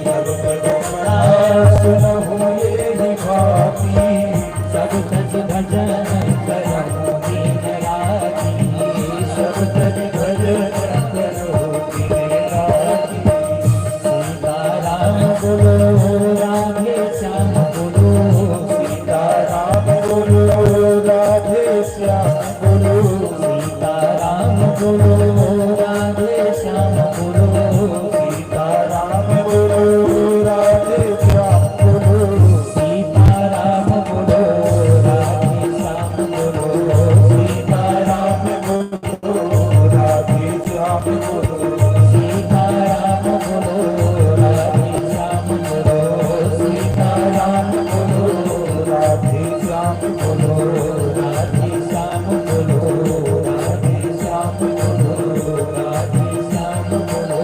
सब पद बड़ा सुनहु ये भाती, सब तज भजन करो दिन राती, सब तज भजन करो दिन राती। सीताराम बोलो राधे श्याम बोलो, सीताराम बोलो राधे श्याम बोलो, सीताराम बोलो राधे श्याम बोलो, सीताराम बोलो राधे श्याम बोलो, सीताराम बोलो राधे श्याम बोलो, सीताराम बोलो राधे श्याम बोलो, सीताराम बोलो राधे श्याम बोलो, सीताराम बोलो राधे श्याम बोलो, राधे श्याम बोलो, राधे श्याम बोलो, राधे श्याम बोलो।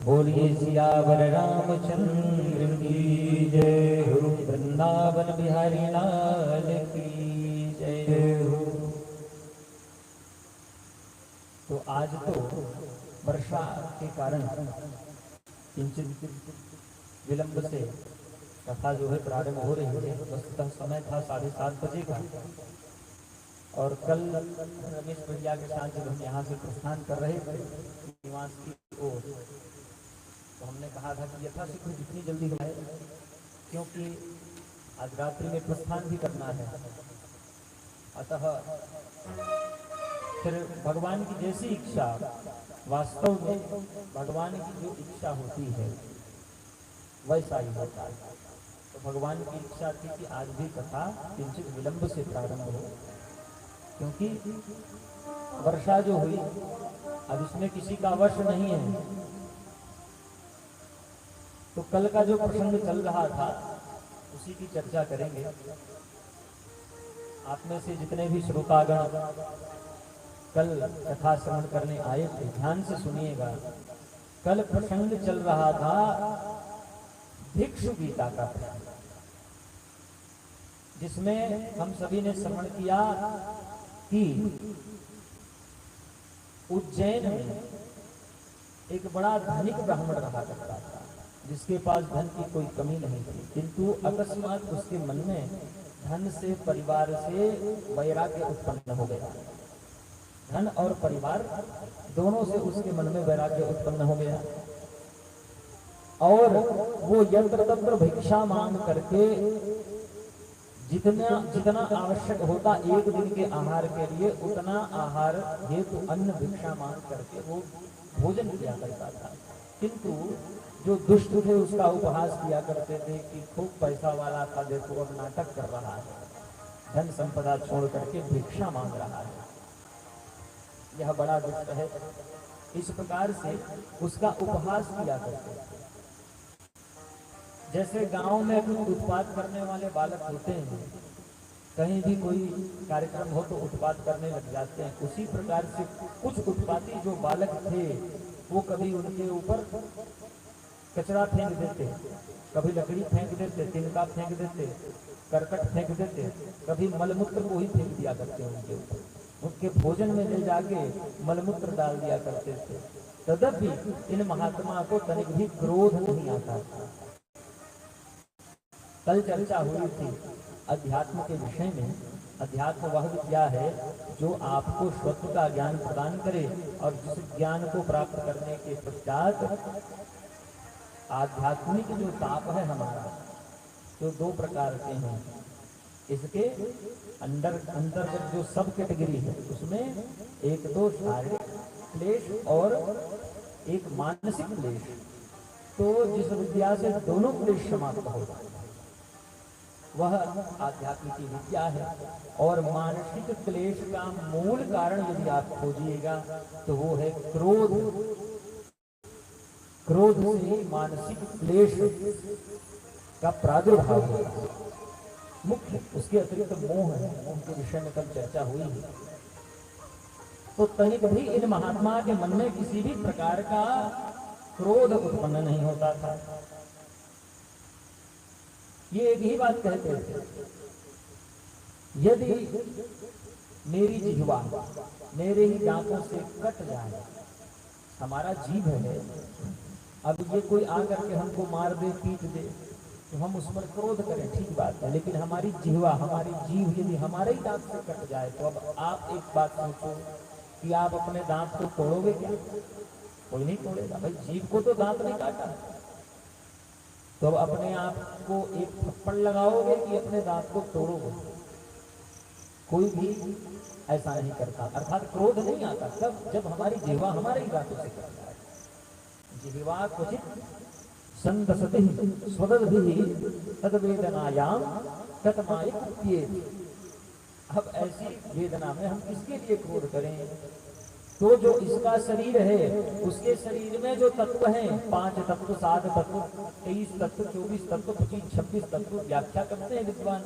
बोलिए सियावर रामचंद्र की जय हो, वृंदावन बिहारी लाल की जय हो। तो आज तो वर्षा के कारण किंचित विलंब से कथा जो है प्रारंभ हो रही है। वस्तुतः समय था 7:30 बजे का, और कल रमेश भैया के साथ जब हम यहाँ से प्रस्थान कर रहे थे निवास की ओर, तो हमने कहा था कि यथाशीघ्र जितनी जल्दी हो, क्योंकि आज रात्रि में प्रस्थान भी करना है। अतः फिर भगवान की जैसी इच्छा, वास्तव में भगवान की जो इच्छा होती है वैसा ही होता है। तो भगवान की इच्छा थी कि आज भी कथा किंचित विलंब से प्रारंभ हो, क्योंकि वर्षा जो हुई अब इसमें किसी का वश नहीं है। तो कल का जो प्रसंग चल रहा था उसी की चर्चा करेंगे। आप में से जितने भी श्रोतागण कल कथा श्रवण करने आए थे, ध्यान से सुनिएगा। कल प्रसंग चल रहा था भिक्षु गीता का प्रसंग, जिसमें हम सभी ने श्रवण किया कि उज्जैन में एक बड़ा धनिक ब्राह्मण रहा करता था, जिसके पास धन की कोई कमी नहीं थी, किंतु अकस्मात उसके मन में धन से, परिवार से वैराग्य उत्पन्न हो गया। धन और परिवार दोनों से उसके मन में वैराग्य उत्पन्न हो गया, और वो यत्र तत्र भिक्षा मांग करके जितना आवश्यक होता एक दिन के आहार के लिए, उतना आहार हेतु अन्न भिक्षा मांग करके वो भोजन किया करता था। किंतु जो दुष्ट थे उसका उपहास किया करते थे कि खूब पैसा वाला था, देखो अब नाटक कर रहा है, धन संपदा छोड़ करके भिक्षा मांग रहा है, यह बड़ा दुष्ट है। इस प्रकार से उसका उपहास किया करते थे। जैसे गांव में कुछ उत्पात करने वाले बालक होते हैं, कहीं भी कोई कार्यक्रम हो तो उत्पात करने लग जाते हैं, उसी प्रकार से कुछ उत्पाती जो बालक थे वो कभी उनके ऊपर कचरा फेंक देते, कभी लकड़ी फेंक देते, तिनका फेंक देते, करकट फेंक देते, कभी मलमूत्र को ही फेंक दिया करते उनके ऊपर, उनके भोजन में ले जाके मलमूत्र डाल दिया करते थे। तदपि इन महात्मा को तनिक भी क्रोध नहीं आता था। कल चर्चा हुई थी अध्यात्म के विषय में। अध्यात्म वह क्या है जो आपको स्वत्व का ज्ञान प्रदान करे, और जिस ज्ञान को प्राप्त करने के पश्चात आध्यात्मिक जो ताप है हमारा, जो दो प्रकार के हैं, इसके अंतर्गत जो सब कैटेगरी है उसमें एक तो शारीरिक क्लेश और एक मानसिक क्लेश। तो जिस विद्या से दोनों क्लेश समाप्त होगा वह आध्यात्मिक की विद्या है। और मानसिक क्लेश का मूल कारण यदि आप खोजिएगा तो वो है क्रोध। क्रोध से ही मानसिक क्लेश का प्रादुर्भाव है मुख्य। उसके अतिरिक्त मोह है, मोह के विषय में कल चर्चा हुई है। तो तनिक भी इन महात्मा के मन में किसी भी प्रकार का क्रोध उत्पन्न नहीं होता था। ये एक ही बात कहते थे, यदि मेरी जिह्वा मेरे ही दांतों से कट जाए हमारा जीव है। अब ये कोई आकर के हमको मार दे, पीट दे, तो हम उस पर क्रोध करें, ठीक बात है, लेकिन हमारी जिह्वा, हमारी जीभ यदि हमारे ही दांत से कट जाए, तो अब आप एक बात सोचो कि आप अपने दांत को तोड़ोगे क्या? कोई नहीं तोड़ेगा भाई, जीभ को तो दांत नहीं काटा। तो अब अपने आप को एक थप्पड़ लगाओगे कि अपने दांत को तोड़ोगे? कोई भी ऐसा नहीं करता। अर्थात क्रोध नहीं आता तब जब हमारी जिह्वा हमारे ही दांतों से कट जाए। जिह्वा क्वचित संदसति स्वदद्भिः तद्वेदनायां ततमायिप्येति। अब ऐसी वेदना में हम किसके लिए क्रोध करें? तो जो इसका शरीर है, उसके शरीर में जो तत्व हैं, 5 तत्व, 7 तत्व, 23 तत्व, 24 तत्व, 25, 26 तत्व व्याख्या करते हैं विद्वान।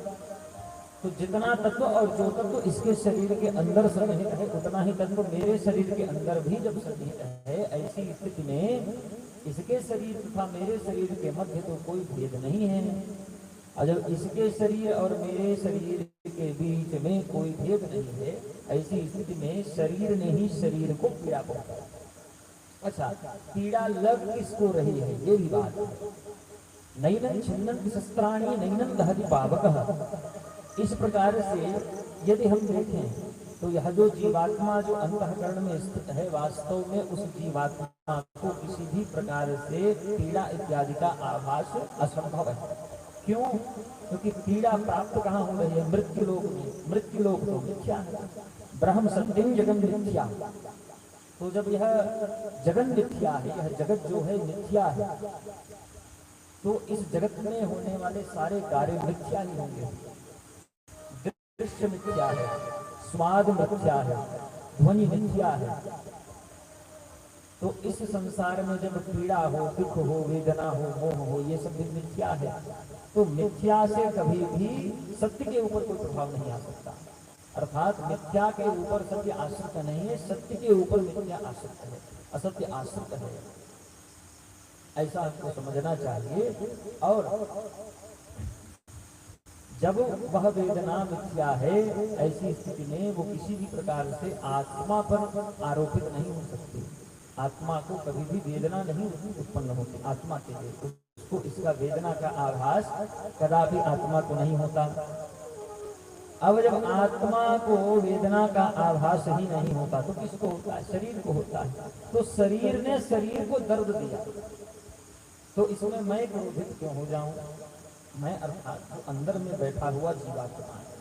तो जितना तत्व और जो तत्व इसके शरीर के अंदर सन्निहित है, उतना ही तत्व मेरे शरीर के अंदर भी जब सन्निहित है, ऐसी स्थिति में इसके शरीर तथा मेरे शरीर के मध्य तो कोई भेद नहीं है। और जब इसके शरीर और मेरे शरीर के बीच में कोई भेद नहीं है, ऐसी स्थिति में शरीर ने ही शरीर को पीड़ा पहुंचाई। अच्छा, पीड़ा लग किसको रही है, ये भी बात है। नैनं छिन्नन्ति शस्त्राणि नैनं दहति पावकः। इस प्रकार से यदि हम देखें तो यह जो जीवात्मा जो अंतःकरण में स्थित है, वास्तव में उस जीवात्मा को किसी भी प्रकार से पीड़ा इत्यादि का आभास असंभव है। क्यों? क्योंकि पीड़ा प्राप्त कहाँ हो रही है? मृत्यु लोक में। मृत्यु लोक तो मिथ्या है, ब्रह्म सत्यम जगन मिथ्या। तो जब यह जगन मिथ्या है, यह जगत जो है मिथ्या है, तो इस जगत में होने वाले सारे कार्य मिथ्या ही होंगे। दृश्य मिथ्या है, स्वाद मिथ्या है, ध्वनि मिथ्या है। तो इस संसार में जब पीड़ा हो, दुख हो, वेदना हो, मोह हो, ये सब भी मिथ्या है। तो मिथ्या से कभी भी सत्य के ऊपर कोई प्रभाव नहीं आ सकता। अर्थात मिथ्या के ऊपर सत्य आश्रित नहीं है, सत्य के ऊपर मिथ्या आश्रित है, असत्य आश्रित है। ऐसा हमको समझना चाहिए। और जब वह वेदना मिथ्या है, ऐसी स्थिति में वो किसी भी प्रकार से आत्मा पर आरोपित नहीं हो सकती। आत्मा को कभी भी वेदना नहीं उत्पन्न होती। आत्मा के लिए उसको इसका वेदना का आभास कदापि आत्मा को नहीं होता। अब जब आत्मा को वेदना का आभास ही नहीं होता तो किसको होता है? शरीर को होता है। तो शरीर ने शरीर को दर्द दिया, तो इसमें मैं क्रोधित क्यों हो जाऊं? मैं अर्थात जो अंदर में बैठा हुआ जीवात्मा है,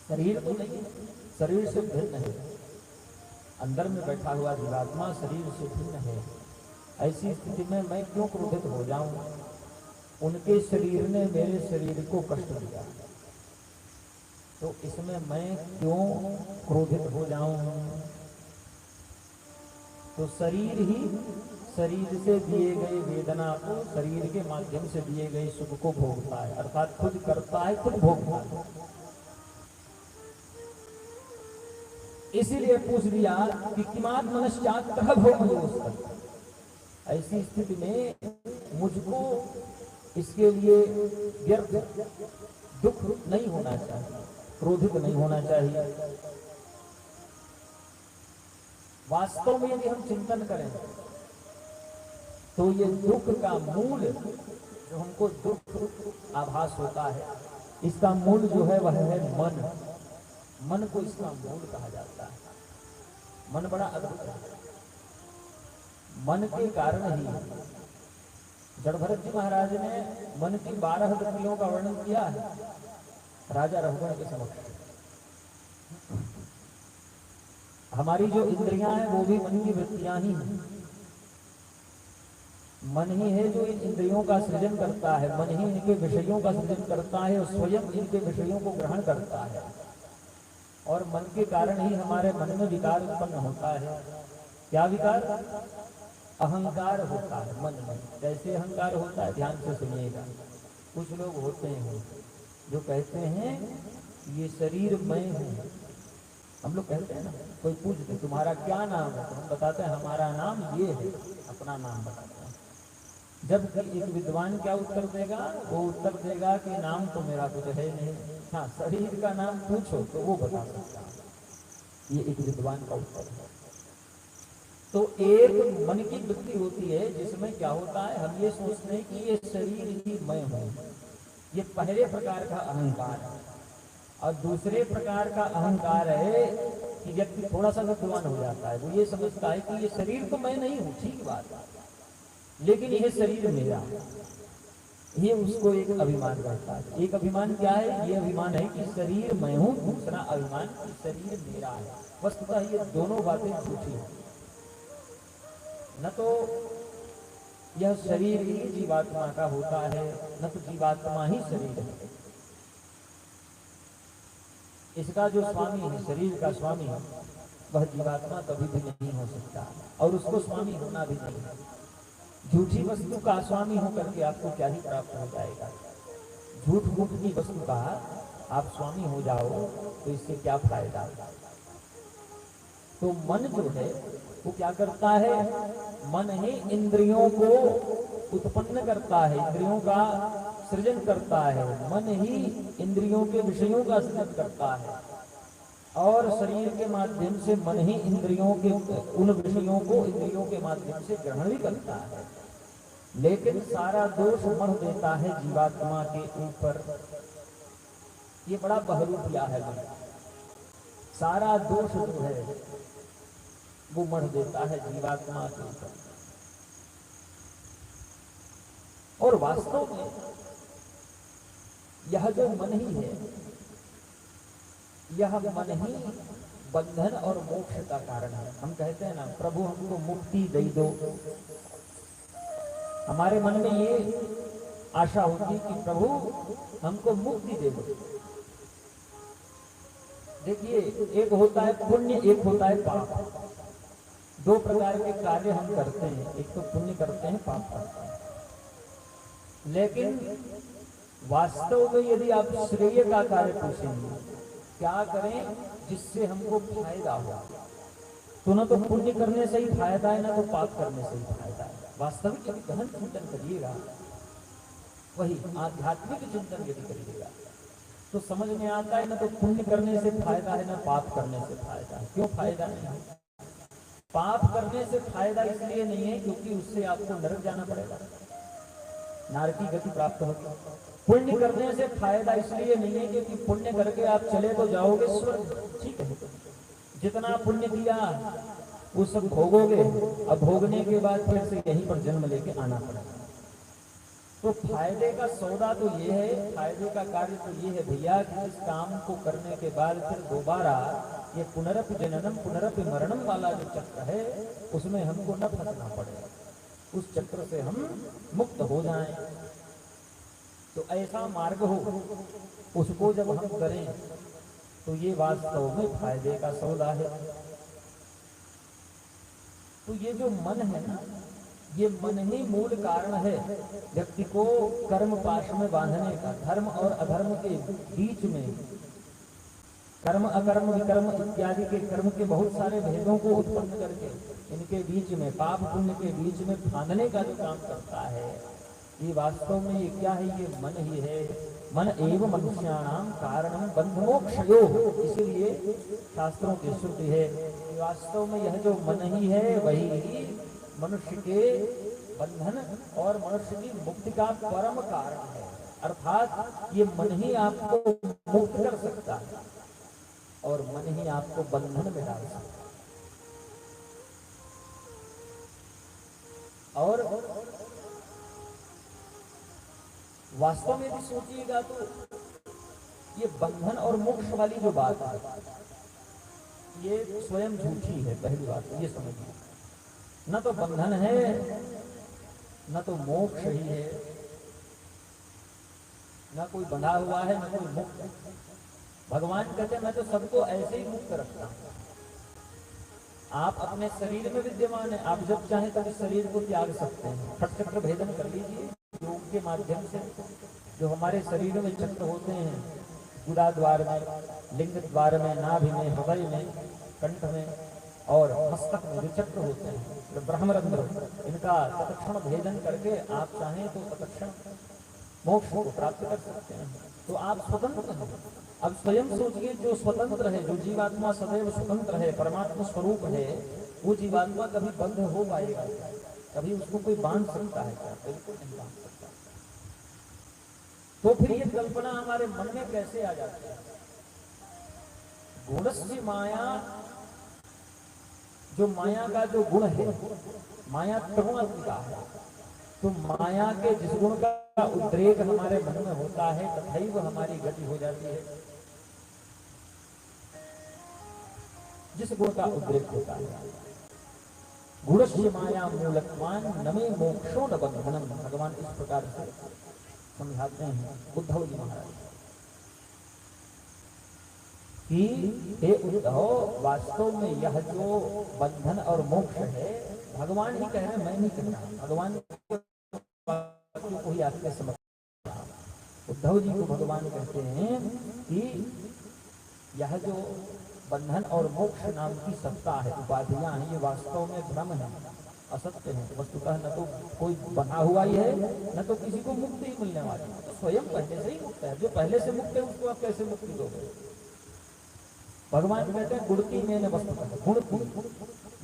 शरीर तो नहीं, शरीर से भिन्न है। अंदर में बैठा हुआ जीवात्मा शरीर से भिन्न है। ऐसी स्थिति में मैं क्यों क्रोधित हो जाऊं? उनके शरीर ने मेरे शरीर को कष्ट दिया, तो इसमें मैं क्यों क्रोधित हो जाऊं? तो शरीर ही शरीर से दिए गए वेदना को, शरीर के माध्यम से दिए गए सुख को भोगता है। अर्थात खुद करता है, खुद भोगता है। इसीलिए पूछ दिया कि किमात मनश्चात्तः भोगयोस्तत्। ऐसी स्थिति में मुझको इसके लिए व्यर्थ दुख नहीं होना चाहिए, क्रोधित नहीं होना चाहिए। वास्तव में यदि हम चिंतन करें तो ये दुख का मूल, जो हमको दुख आभास होता है, इसका मूल जो है वह है मन। मन को इसका मूल कहा जाता है। मन बड़ा अद्भुत है। मन के कारण ही जड़भरत जी महाराज ने मन की 12 वृत्तियों का वर्णन किया है राजा रघुगण के समक्ष। हमारी जो इंद्रियां हैं वो भी मन की वृत्तियां ही हैं। मन ही है जो इन इंद्रियों का सृजन करता है, मन ही इनके विषयों का सृजन करता है और स्वयं इनके विषयों को ग्रहण करता है। और मन के कारण ही हमारे मन में विकार उत्पन्न होता है। क्या विकार? अहंकार होता है मन में। कैसे अहंकार होता है? ध्यान से सुनिएगा। कुछ लोग होते हैं जो कहते हैं ये शरीर मैं हूँ। हम लोग कहते हैं ना, कोई पूछते तुम्हारा क्या नाम है, तो हम बताते हैं हमारा नाम ये है, अपना नाम बताते हैं। जबकि एक विद्वान क्या उत्तर देगा? वो उत्तर देगा कि नाम तो मेरा कुछ है नहीं, हाँ शरीर का नाम पूछो तो वो बता सकता है। ये एक विद्वान का उत्तर है। तो एक मन की वृत्ति होती है जिसमें क्या होता है, हम ये सोचते हैं कि ये शरीर ही मैं हूं। ये पहले प्रकार का अहंकार है। और दूसरे प्रकार का अहंकार है कि व्यक्ति थोड़ा सा विद्वान हो जाता है, वो ये समझता है कि ये शरीर तो मैं नहीं हूं, ठीक बात है, लेकिन यह शरीर मेरा। ये उसको एक अभिमान रहता है। एक अभिमान क्या है? ये अभिमान है कि शरीर मैं हूं, दूसरा अभिमान कि शरीर मेरा है। वस्तुतः ये दोनों बातें झूठी हैं। न तो यह शरीर ही जीवात्मा का होता है, न तो जीवात्मा ही शरीर है। इसका जो स्वामी है, शरीर का स्वामी है, वह जीवात्मा कभी भी नहीं हो सकता और उसको स्वामी होना भी नहीं है। झूठी वस्तु का स्वामी होकर के आपको क्या ही प्राप्त हो जाएगा? झूठ मूठ की वस्तु का आप स्वामी हो जाओ तो इससे क्या फायदा? तो मन जो है वो क्या करता है? मन ही इंद्रियों को उत्पन्न करता है, इंद्रियों का सृजन करता है। मन ही इंद्रियों के विषयों का सृजन करता है और शरीर के माध्यम से मन ही इंद्रियों के उन विषयों को इंद्रियों के माध्यम से ग्रहण भी करता है। लेकिन सारा दोष मढ़ देता है जीवात्मा के ऊपर। ये बड़ा बहरूपिया है मन। सारा दोष जो है वो मढ़ देता है जीवात्मा के ऊपर। और वास्तव में यह जो मन ही है, यह मन ही बंधन और मोक्ष का कारण है। हम कहते हैं ना, प्रभु हमको मुक्ति दे दो। हमारे मन में ये आशा होती है कि प्रभु हमको मुक्ति दे दो। देखिए, एक होता है पुण्य, एक होता है पाप। दो प्रकार के कार्य हम करते हैं, एक तो पुण्य करते हैं, पाप करते हैं। लेकिन वास्तव में यदि आप श्रेय का कार्य पूछेंगे, क्या करें जिससे हमको फायदा हो, तो न तो पुण्य करने से ही फायदा है, न तो पाप करने से ही फायदा है। वास्तविक यदि गहन चिंतन करिएगा, वही आध्यात्मिक चिंतन यदि करिएगा, तो समझ में आता है न तो पुण्य करने से फायदा है, न पाप करने से फायदा है। क्यों फायदा नहीं है? पाप करने से फायदा इसलिए नहीं है क्योंकि उससे आपको नरक जाना पड़ेगा, नरक की गति प्राप्त होगी। पुण्य करने से फायदा इसलिए नहीं है क्योंकि पुण्य करके आप चले तो जाओगे स्वर्ग, ठीक है, जितना पुण्य किया वो सब भोगोगे। अब भोगने के बाद फिर से यहीं पर जन्म लेके आना पड़ेगा। तो फायदे का सौदा तो ये है, फायदे का कार्य तो ये है भैया कि इस काम को करने के बाद फिर दोबारा ये पुनरपि जननम पुनरपि मरणम वाला जो चक्र है उसमें हमको न फंसना पड़े, उस चक्र से हम मुक्त हो जाएं। तो ऐसा मार्ग हो, उसको जब हम करें तो ये वास्तव में फायदे का सौदा है। तो ये जो मन है ना, ये मन ही मूल कारण है व्यक्ति को कर्म पाश में बांधने का। धर्म और अधर्म के बीच में, कर्म अकर्म विकर्म इत्यादि के कर्म के बहुत सारे भेदों को उत्पन्न करके इनके बीच में, पाप पुण्य के बीच में बांधने का जो काम करता है, ये वास्तव में ये क्या है? ये मन ही है। मन एव मनुष्याणाम कारणम बंध मोक्षयोः। इसीलिए शास्त्रों की श्रुति है, वास्तव में यह जो मन ही है वही मनुष्य के बंधन और मनुष्य की मुक्ति का परम कारण है। अर्थात ये मन ही आपको मुक्त कर सकता है और मन ही आपको बंधन में डाल सकता है। और वास्तव में भी सोचिएगा तो ये बंधन और मोक्ष वाली जो बात है ये स्वयं झूठी है। पहली बात तो ये समझिए, न तो बंधन है न तो मोक्ष ही है, न कोई बंधा हुआ है न कोई मुक्त है। भगवान कहते हैं मैं तो सबको ऐसे ही मुक्त रखता हूं। आप अपने शरीर में विद्यमान है, आप जब चाहें तब इस शरीर को त्याग सकते हैं। खट चक्र भेदन कर लीजिए योग के माध्यम से। जो हमारे शरीर में चक्र होते हैं, गुदा द्वार में, लिंग द्वार में, नाभि में, हृदय में, कंठ में और मस्तक में जो चक्र होते हैं, जो ब्रह्मरंध्र, इनका तत्क्षण भेदन करके आप चाहें तो तत्क्षण मोक्ष को प्राप्त कर सकते हैं। तो आप स्वतंत्र हैं। अब स्वयं सोचिए, जो स्वतंत्र है, जो जीवात्मा सदैव स्वतंत्र है, परमात्मा स्वरूप है, वो जीवात्मा कभी बंद हो पाएगा? कभी उसको कोई बांध सकता है क्या? बिल्कुल नहीं बांध सकता। तो फिर ये कल्पना हमारे मन में कैसे आ जाती है? गुणस्य माया, जो माया का जो गुण है, माया त्रिगुणात्मिका है। तो माया के जिस गुण का उद्रेक हमारे मन में होता है तथैव हमारी गति हो जाती है। जिस गुण का उद्रेक होता है, गुणस्य माया मूलत्वान नमे मोक्षो न बंधनम, भगवान इस प्रकार से समझाते हैं उद्धव जी महाराज कि हे उद्धव, वास्तव में यह जो बंधन और मोक्ष है भगवान ही कह रहे हैं, मैं नहीं कह रहा। भगवान को ही आपके समझ, उद्धव जी को भगवान कहते हैं कि यह जो बंधन और मोक्ष नाम की सत्ता है, उपाधियां हैं, ये वास्तव में भ्रम है, असत्य है। वस्तुतः न तो कोई बना हुआ ही है, न तो किसी को मुक्ति मिलने वाली है। तो स्वयं पहले से ही मुक्त है। जो पहले से मुक्त है उसको आप कैसे मुक्ति दोगे? भगवान कहते हैं गुण की मैंने वस्तु,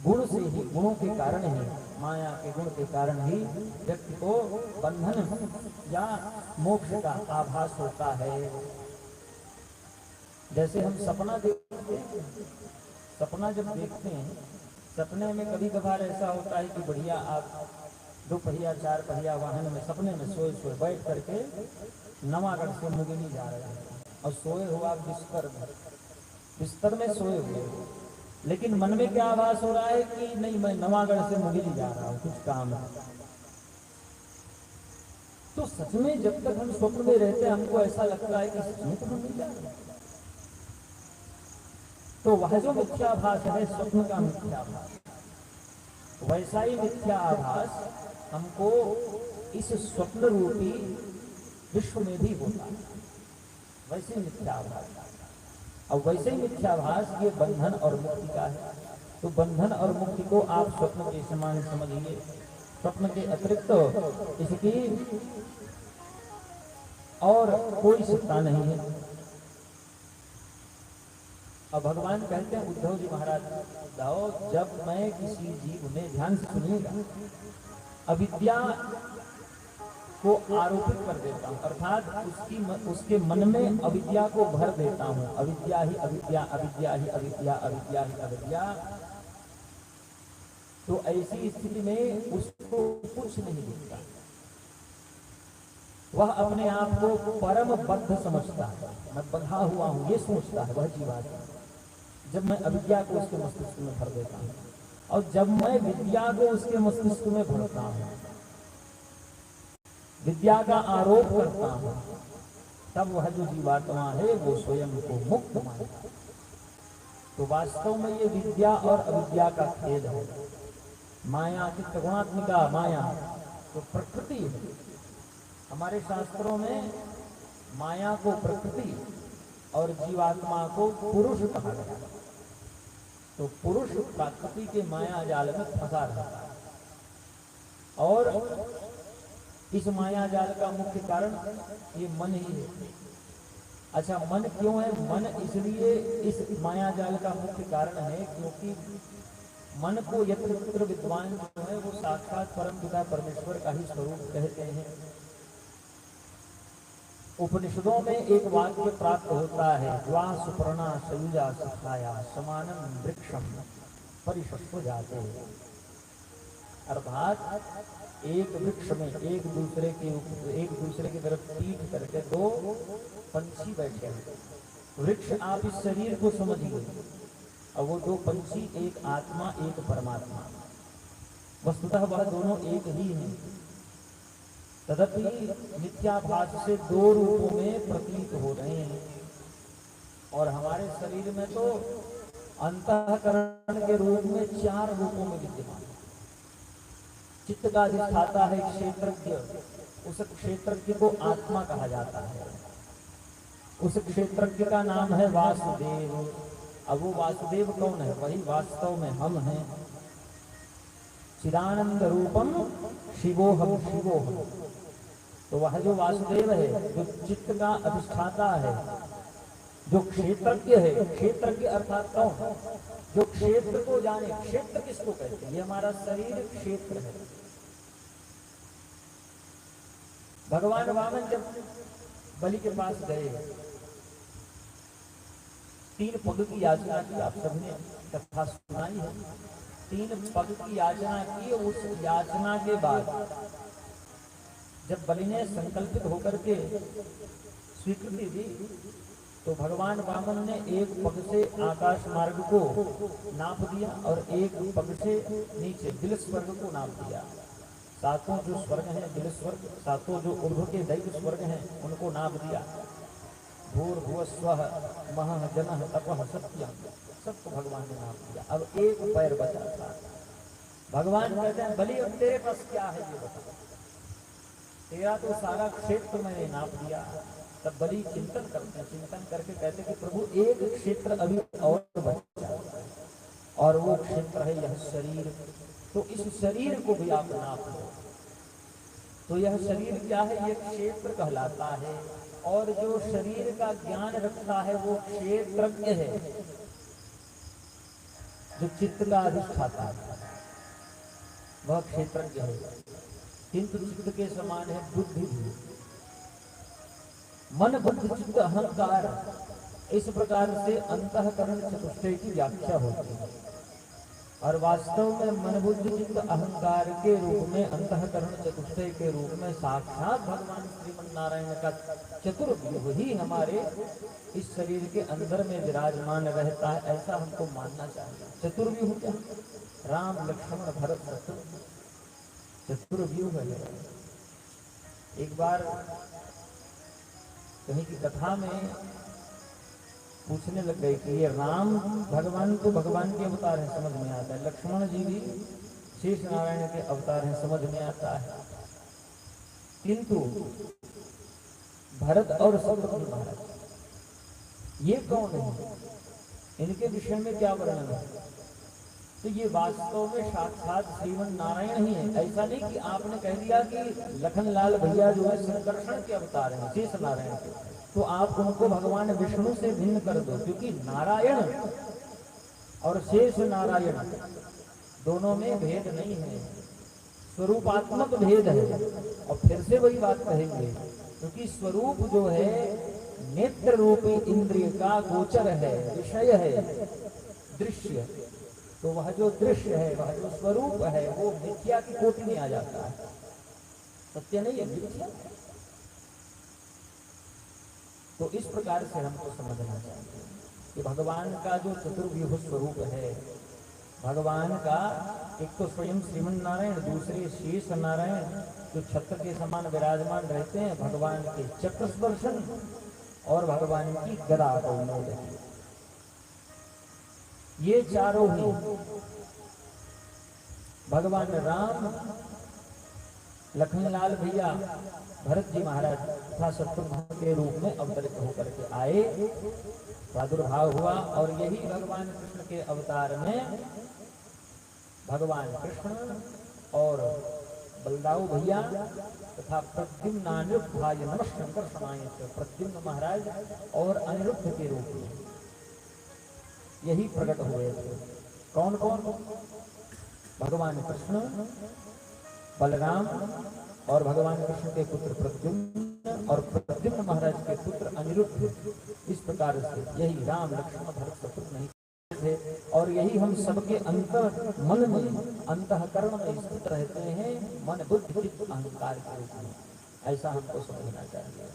गुण से ही, गुणों के कारण ही, माया के गुण के कारण ही व्यक्ति को बंधन या मोक्ष का आभास होता है। जैसे हम सपना देखते हैं, सपना जब देखते हैं, सपने में कभी कभार ऐसा होता है कि बढ़िया आप 2 पहिया 4 पहिया वाहन में सपने में सोए सोए बैठ करके नवागढ़ से मुगिनी जा रहे हैं और सोए हो आप बिस्तर में सोए हुए हो, लेकिन मन में क्या आभास हो रहा है कि नहीं, मैं नवागढ़ से मुगिनी जा रहा हूं, कुछ काम है। तो सच में जब तक हम स्वप्न में रहते हैं हमको ऐसा लगता है कि सच में तो हम नहीं जा रहे। तो वह जो मिथ्याभास है, स्वप्न का मिथ्याभास, वैसा ही मिथ्याभास हमको इस स्वप्न रूपी विश्व में भी होता है। वैसे मिथ्याभास, और वैसे ही मिथ्याभास ये बंधन और मुक्ति का है। तो बंधन और मुक्ति को आप स्वप्न के समान समझिए। स्वप्न के अतिरिक्त इसकी और कोई सत्ता नहीं है। अब भगवान कहते हैं उद्धव जी महाराज, दाओ जब मैं किसी जीव में, ध्यान से सुनिएगा, अविद्या को आरोपित कर देता हूं, अर्थात उसके मन में अविद्या को भर देता हूं, अविद्या ही अविद्या, अविद्या ही अविद्या, अविद्या ही अविद्या, तो ऐसी स्थिति में उसको कुछ नहीं दिखता। वह अपने आप को परम बद्ध समझता है, मैं बंधा हुआ हूं, ये सोचता है वह जीवात्मा। जब मैं अविद्या को उसके मस्तिष्क में भर देता हूं, और जब मैं विद्या को उसके मस्तिष्क में भरता हूं, विद्या का आरोप करता हूं, तब वह जो जीवात्मा है वो स्वयं को मुक्त मानता है। तो वास्तव में ये विद्या और अविद्या का खेद है। माया की त्रिगुणात्मिका माया तो प्रकृति है। हमारे शास्त्रों में माया को प्रकृति और जीवात्मा को पुरुष कहा गया। तो पुरुष प्रकृति के माया जाल में फंसा रहता है, और इस माया जाल का मुख्य कारण ये मन ही है। अच्छा, मन क्यों है? मन इसलिए इस माया जाल का मुख्य कारण है क्योंकि मन को यत्र विद्वान जो है वो साक्षात परम पिता परमेश्वर का ही स्वरूप कहते हैं। उपनिषदों में एक वाक्य प्राप्त होता है, द्वा सुपर्णा सयुजा सखाया समानम वृक्षम परिशस्व जाते, अर्थात एक वृक्ष में एक दूसरे की तरफ पीठ करके 2 पंछी बैठे हैं। वृक्ष आप इस शरीर को समझिए, और वो 2 पंछी एक आत्मा एक परमात्मा, वस्तुतः वह दोनों एक ही हैं। तदपि मिथ्याभास से 2 रूपों में प्रतीत हो रहे हैं, और हमारे शरीर में तो अंतःकरण के रूप में 4 रूपों में विद्यमान है। चित्त का अधिष्ठाता है क्षेत्रज्ञ, उस क्षेत्रज्ञ को आत्मा कहा जाता है। उस क्षेत्रज्ञ का नाम है वासुदेव। अब वो वासुदेव कौन है? वही वास्तव में हम हैं। चिदानंद रूपम शिवोहम शिवोहम। तो वह जो वासुदेव है, जो चित्त का अधिष्ठाता है, जो क्षेत्रज्ञ है, क्षेत्रज्ञ अर्थात कौन, जो क्षेत्र को जाने। क्षेत्र किसको कहते हैं? ये हमारा शरीर क्षेत्र है। भगवान वामन जब बलि के पास गए, 3 पग की याचना की, आप सबने कथा सुनाई है। 3 पग की याचना की। उस याचना के बाद जब बलि ने संकल्पित होकर के स्वीकृति दी, तो भगवान वामन ने 1 पग से आकाश मार्ग को नाप दिया और 1 पग से नीचे दिल स्वर्ग को नाप दिया। 7 जो स्वर्ग हैं दिल स्वर्ग, 7 जो ऊर्ध्व के दैव स्वर्ग हैं उनको नाप दिया। भूर्भुवस्वः महः जनः तपः सत्यम, सबको भगवान ने नाप दिया। अब 1 पैर बचा था। भगवान कहते हैं बलि अब तेरे पास क्या है ये बता, तेरा तो सारा क्षेत्र मैंने नाप दिया। तब बलि चिंतन करते हैं, चिंतन करके कहते हैं कि प्रभु 1 क्षेत्र अभी और बचा है और वो क्षेत्र है यह शरीर। तो इस शरीर को भी आप नाप लो। तो यह शरीर क्या है? ये क्षेत्र कहलाता है। और जो शरीर का ज्ञान रखता है वो क्षेत्रज्ञ है, जो चित्त का अधिष्ठाता है वह क्षेत्रज्ञ है। किंतु चित्त के समान है बुद्धि भी। मन बुद्धि चित्त अहंकार, इस प्रकार से अंतःकरण चतुष्टय की व्याख्या होती है। और वास्तव में मन बुद्धि चित्त अहंकार के रूप में, अंतःकरण चतुष्टय के रूप में साक्षात भगवान श्रीमन्नारायण का चतुर्व्यूह ही हमारे इस शरीर के अंदर में विराजमान रहता है, ऐसा हमको मानना चाहिए। चतुर्व्यूह क्या? राम लक्ष्मण भरत शत्रुघ्न, चतुर्व्यूह है। एक बार कहीं की कथा में पूछने लग गए कि ये राम भगवान तो भगवान के अवतार हैं, समझ में आता है। लक्ष्मण जी भी शेष नारायण के अवतार हैं, समझ में आता है। किंतु भरत और शत्रुघ्न महाराज ये कौन है? इनके विषय में क्या वर्णन है? तो ये वास्तव में साक्षात श्रीमन नारायण ही है। ऐसा नहीं कि आपने कह दिया कि लखनलाल भैया जो है संकर्षण के अवतार हैं, शेष नारायण के, तो आप उनको भगवान विष्णु से भिन्न कर दो। क्योंकि नारायण और शेष नारायण दोनों में भेद नहीं है, स्वरूपात्मक भेद है। और फिर से वही बात कहेंगे, क्योंकि स्वरूप जो है नेत्र रूपी इंद्रिय का गोचर है, विषय है, दृश्य। तो वह जो दृश्य है, वह जो स्वरूप है, वो मिथ्या की कोटि में आ जाता है। सत्य नहीं है, मिथ्या। तो इस प्रकार से हमको समझना चाहिए कि भगवान का जो चतुर्व्यूह स्वरूप है, भगवान का एक तो स्वयं श्रीमन नारायण, दूसरे शेष नारायण जो छत्र के समान विराजमान रहते हैं, भगवान के चक्र स्पर्शन और भगवान की गदा कौमोदकी, ये चारों ही भगवान राम, लखनलाल भैया, भरत जी महाराज तथा शत्रुघ्न के रूप में अवतरित होकर के आए, प्रादुर्भाव हुआ। और यही भगवान कृष्ण के अवतार में भगवान कृष्ण और बलदाऊ भैया तथा प्रद्युम्न अनिरुद्ध भाई नमः शंकर समाय प्रद्युम्न महाराज और अनिरुद्ध के रूप में यही प्रकट हुए थे। कौन कौन? भगवान कृष्ण, बलराम और भगवान कृष्ण के पुत्र प्रद्युम्न और प्रद्युम्न महाराज के पुत्र अनिरुद्ध। इस प्रकार से यही राम लक्ष्मण भरत शत्रुघ्न थे। और यही हम सबके अंतर मन में, अंतःकरण में स्थित रहते हैं, मन बुद्धि चित्त अहंकार के रूप में। ऐसा हमको समझना चाहिए।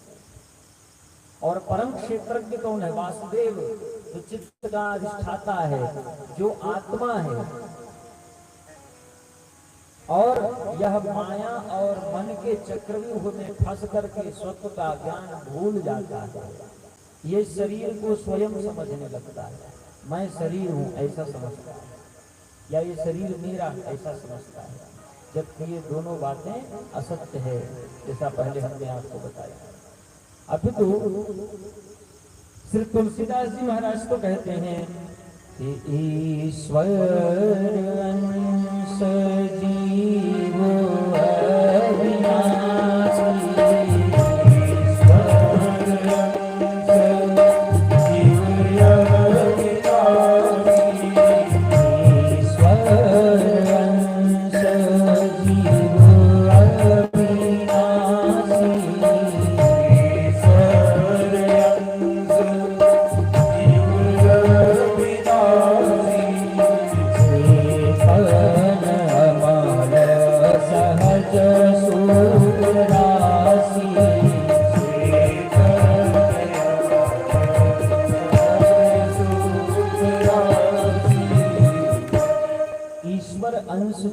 और परम क्षेत्रज्ञ कौन है? वासुदेव, जो चित्त का अधिष्ठाता है, जो आत्मा है। और यह माया और मन के चक्रव्यूह में फंस करके स्वत्व का ज्ञान भूल जाता है। ये शरीर को स्वयं समझने लगता है, मैं शरीर हूँ ऐसा समझता है, या ये शरीर मेरा ऐसा समझता है, जबकि ये दोनों बातें असत्य है, जैसा पहले हमने आपको बताया। अभी तो श्री तुलसीदास जी महाराज तो कहते हैं कि ईश्वर अंश जीव अविनाशी, ईश्वर अंश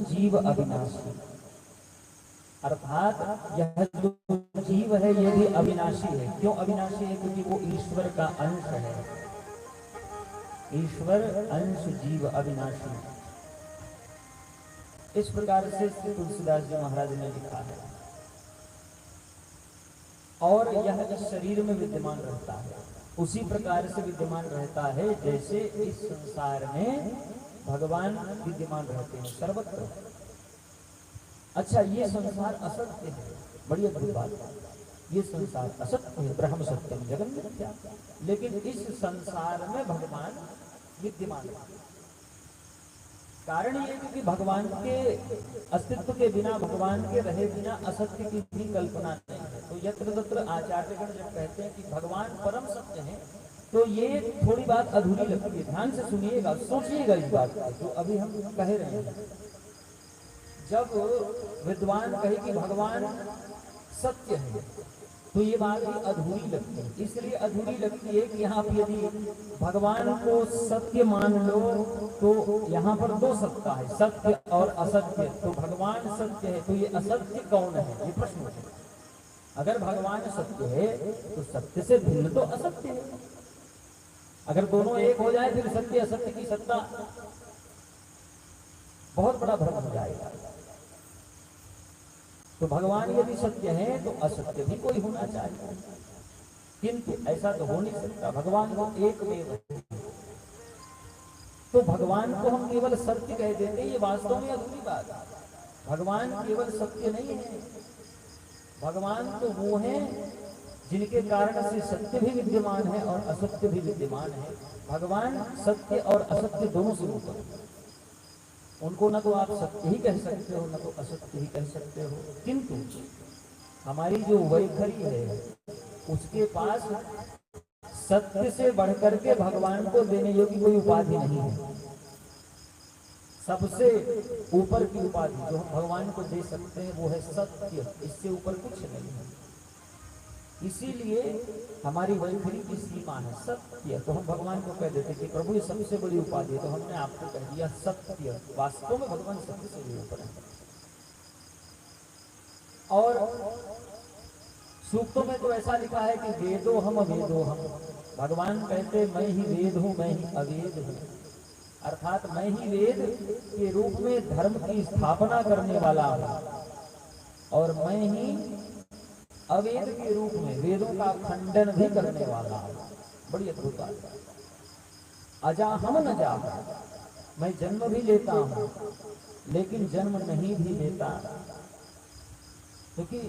जीव अविनाशी, अर्थात यह जो जीव है यह भी अविनाशी है। क्यों अविनाशी है? क्योंकि वो ईश्वर का अंश है। ईश्वर अंश जीव अविनाशी। इस प्रकार से तुलसीदास जी महाराज ने लिखा है। और यह इस शरीर में विद्यमान रहता है, उसी प्रकार से विद्यमान रहता है जैसे इस संसार में भगवान विद्यमान रहते हैं सर्वत्र। अच्छा, ये संसार असत्य है, बड़ी अद्भुत बात है। ये संसार असत्य है, ब्रह्म सत्यम जगन मिथ्या, लेकिन इस संसार में भगवान विद्यमान है। कारण ये क्योंकि भगवान के अस्तित्व के बिना, भगवान के रहे बिना असत्य की भी कल्पना नहीं है। तो यत्र तत्र आचार्यगण जब कहते हैं कि भगवान परम सत्य है, तो ये थोड़ी बात अधूरी लगती है। ध्यान से सुनिएगा, सोचिएगा इस बात को जो अभी हम कह रहे हैं। जब विद्वान कहे कि भगवान सत्य है, तो ये बात भी अधूरी लगती है। इसलिए अधूरी लगती है कि यहाँ पर यदि भगवान को सत्य मान लो तो यहाँ पर दो सत्ता है, सत्य और असत्य। तो भगवान सत्य है तो ये असत्य कौन है, ये प्रश्न है। अगर भगवान सत्य है तो सत्य से भिन्न तो असत्य है। अगर दोनों एक हो जाए फिर सत्य असत्य की सत्ता बहुत बड़ा भ्रम हो जाएगा। तो भगवान यदि सत्य है तो असत्य भी कोई होना चाहिए, किंतु ऐसा तो हो नहीं सकता। भगवान को एक देव है, तो भगवान को हम केवल सत्य कह देते, ये वास्तव में अधूरी बात है। भगवान केवल सत्य नहीं है, भगवान तो वो है जिनके कारण से सत्य भी विद्यमान है और असत्य भी विद्यमान है। भगवान सत्य और असत्य दोनों से ऊपर है। उनको न तो आप सत्य ही कह सकते हो, न तो असत्य ही कह सकते हो। किंतु हमारी जो वैखरी है उसके पास सत्य से बढ़कर के भगवान को देने योग्य कोई उपाधि नहीं है। सबसे ऊपर की उपाधि जो हम भगवान को दे सकते हैं वो है सत्य, इससे ऊपर कुछ नहीं है। इसीलिए हमारी वैखरी की सीमा है सत्य। तो हम भगवान को कह देते कि प्रभु ये सबसे बड़ी उपाधि है, तो हमने आपको कह दिया सत्य। वास्तव में भगवान सत्य से भी ऊपर है। और सूक्तों में तो ऐसा लिखा है कि वेदो हम अवेदो हम। भगवान कहते मैं ही वेद हूं, मैं ही अवेद हूं। अर्थात मैं ही वेद के रूप में धर्म की स्थापना करने वाला हूं और मैं ही अवेद के रूप में वेदों का खंडन भी करने वाला हूं। बड़ी अद्भुत बात है। अजा हम न जा, मैं जन्म भी लेता हूं लेकिन जन्म नहीं भी लेता। क्योंकि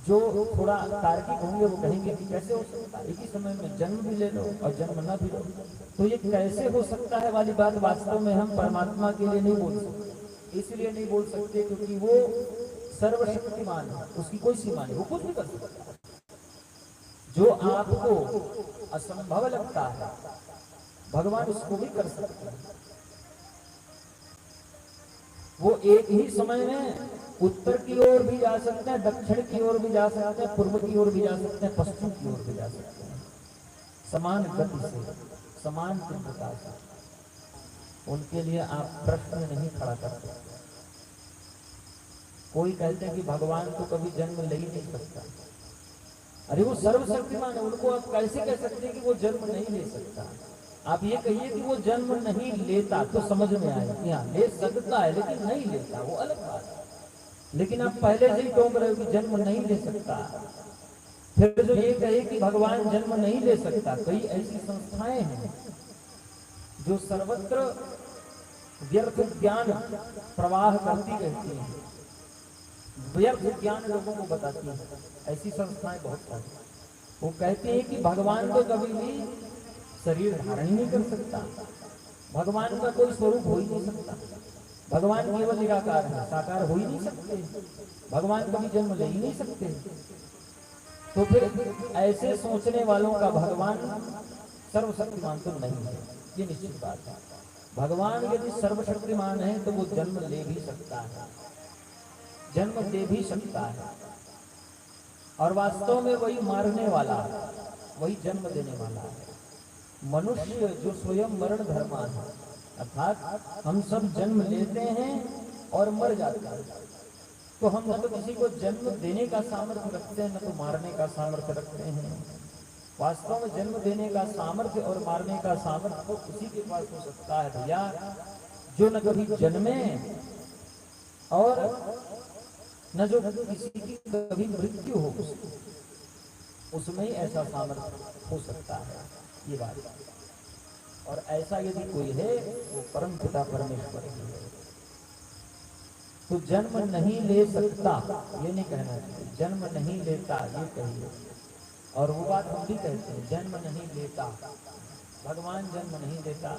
जो थोड़ा तार्किक होंगे वो कहेंगे कि कैसे हो सकता है, एक ही समय में जन्म भी ले लो और जन्म न भी लो। तो ये कैसे हो सकता है वाली बात वास्तव में हम परमात्मा के लिए नहीं बोल सकते। इसलिए नहीं बोल सकते क्योंकि वो सर्वशक्तिमान है, उसकी कोई सीमा नहीं, वो कुछ भी कर सकता है। जो आपको असंभव लगता है भगवान उसको भी कर सकते हैं। वो एक ही समय में उत्तर की ओर भी जा सकते हैं, दक्षिण की ओर भी जा सकते हैं, पूर्व की ओर भी जा सकते हैं, पश्चिम की ओर भी जा सकते हैं। समान गति से, समान तीव्रता से। उनके लिए आप प्रश्न नहीं खड़ा कर सकते। कोई कहते हैं कि भगवान तो कभी जन्म ले ही नहीं सकता। अरे वो सर्वशक्तिमान है, उनको आप कैसे कह सकते हैं कि वो जन्म नहीं ले सकता? आप ये कहिए कि वो जन्म नहीं लेता तो समझ में आए कि हाँ ले सकता है लेकिन नहीं लेता, वो अलग बात है। लेकिन आप पहले से ही टोक रहे हो कि जन्म नहीं ले सकता। फिर जो ये कहे कि भगवान जन्म नहीं ले सकता, कई ऐसी संस्थाएं हैं जो सर्वत्र व्यर्थ ज्ञान प्रवाह करती रहती हैं, व्यर्थ ज्ञान लोगों को बताती है। ऐसी संस्थाएं बहुत सारी। वो कहती है कि भगवान तो कभी भी शरीर धारण ही नहीं कर सकता, भगवान का कोई स्वरूप हो ही नहीं सकता, भगवान केवल निराकार है, साकार हो ही नहीं सकते, भगवान कभी जन्म ले ही नहीं सकते। तो फिर ऐसे सोचने वालों का भगवान सर्वशक्तिमान तो नहीं है, ये निश्चित बात है। भगवान यदि सर्वशक्तिमान है तो वो जन्म ले भी सकता है, जन्म दे भी सकता है। और वास्तव में वही मारने वाला, वही जन्म देने वाला है। मनुष्य जो स्वयं मरण धर्मा है, अर्थात हम सब जन्म लेते हैं और मर जाते हैं। तो हम न तो किसी को जन्म देने का सामर्थ्य रखते हैं, न तो मारने का सामर्थ्य रखते हैं। वास्तव में जन्म देने का सामर्थ्य और मारने का सामर्थ्य तो उसी के पास हो सकता है भैया, जो न कभी जन्मे और न जो किसी की कभी मृत्यु हो, उसमें ही ऐसा सामर्थ्य हो सकता है। ये बात, और ऐसा यदि कोई है वो परम पिता परमेश्वर ही है। तो जन्म नहीं ले सकता ये नहीं कहना चाहिए, जन्म नहीं लेता ये कहिए। और वो बात हम भी कहते हैं, जन्म नहीं लेता, भगवान जन्म नहीं लेता।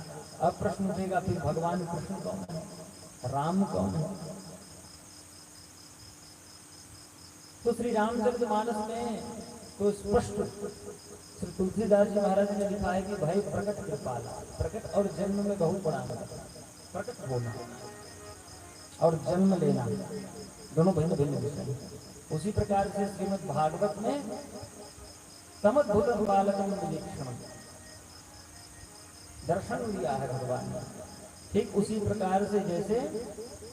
अब प्रश्न उठेगा फिर भगवान कृष्ण कौन है, राम कौन है? तो श्री रामचरितमानस में तो स्पष्ट श्री तुलसीदास जी महाराज ने लिखा है कि भाई प्रकट कृपाला, प्रकट और जन्म में बहुत बड़ा अंतर। प्रकट होना और जन्म लेना दोनों भिन्न भिन्न विषय। उसी प्रकार से श्रीमद् भागवत में तमद्भुत बालकम विलक्षण दर्शन दिया है भगवान ने। ठीक उसी प्रकार से जैसे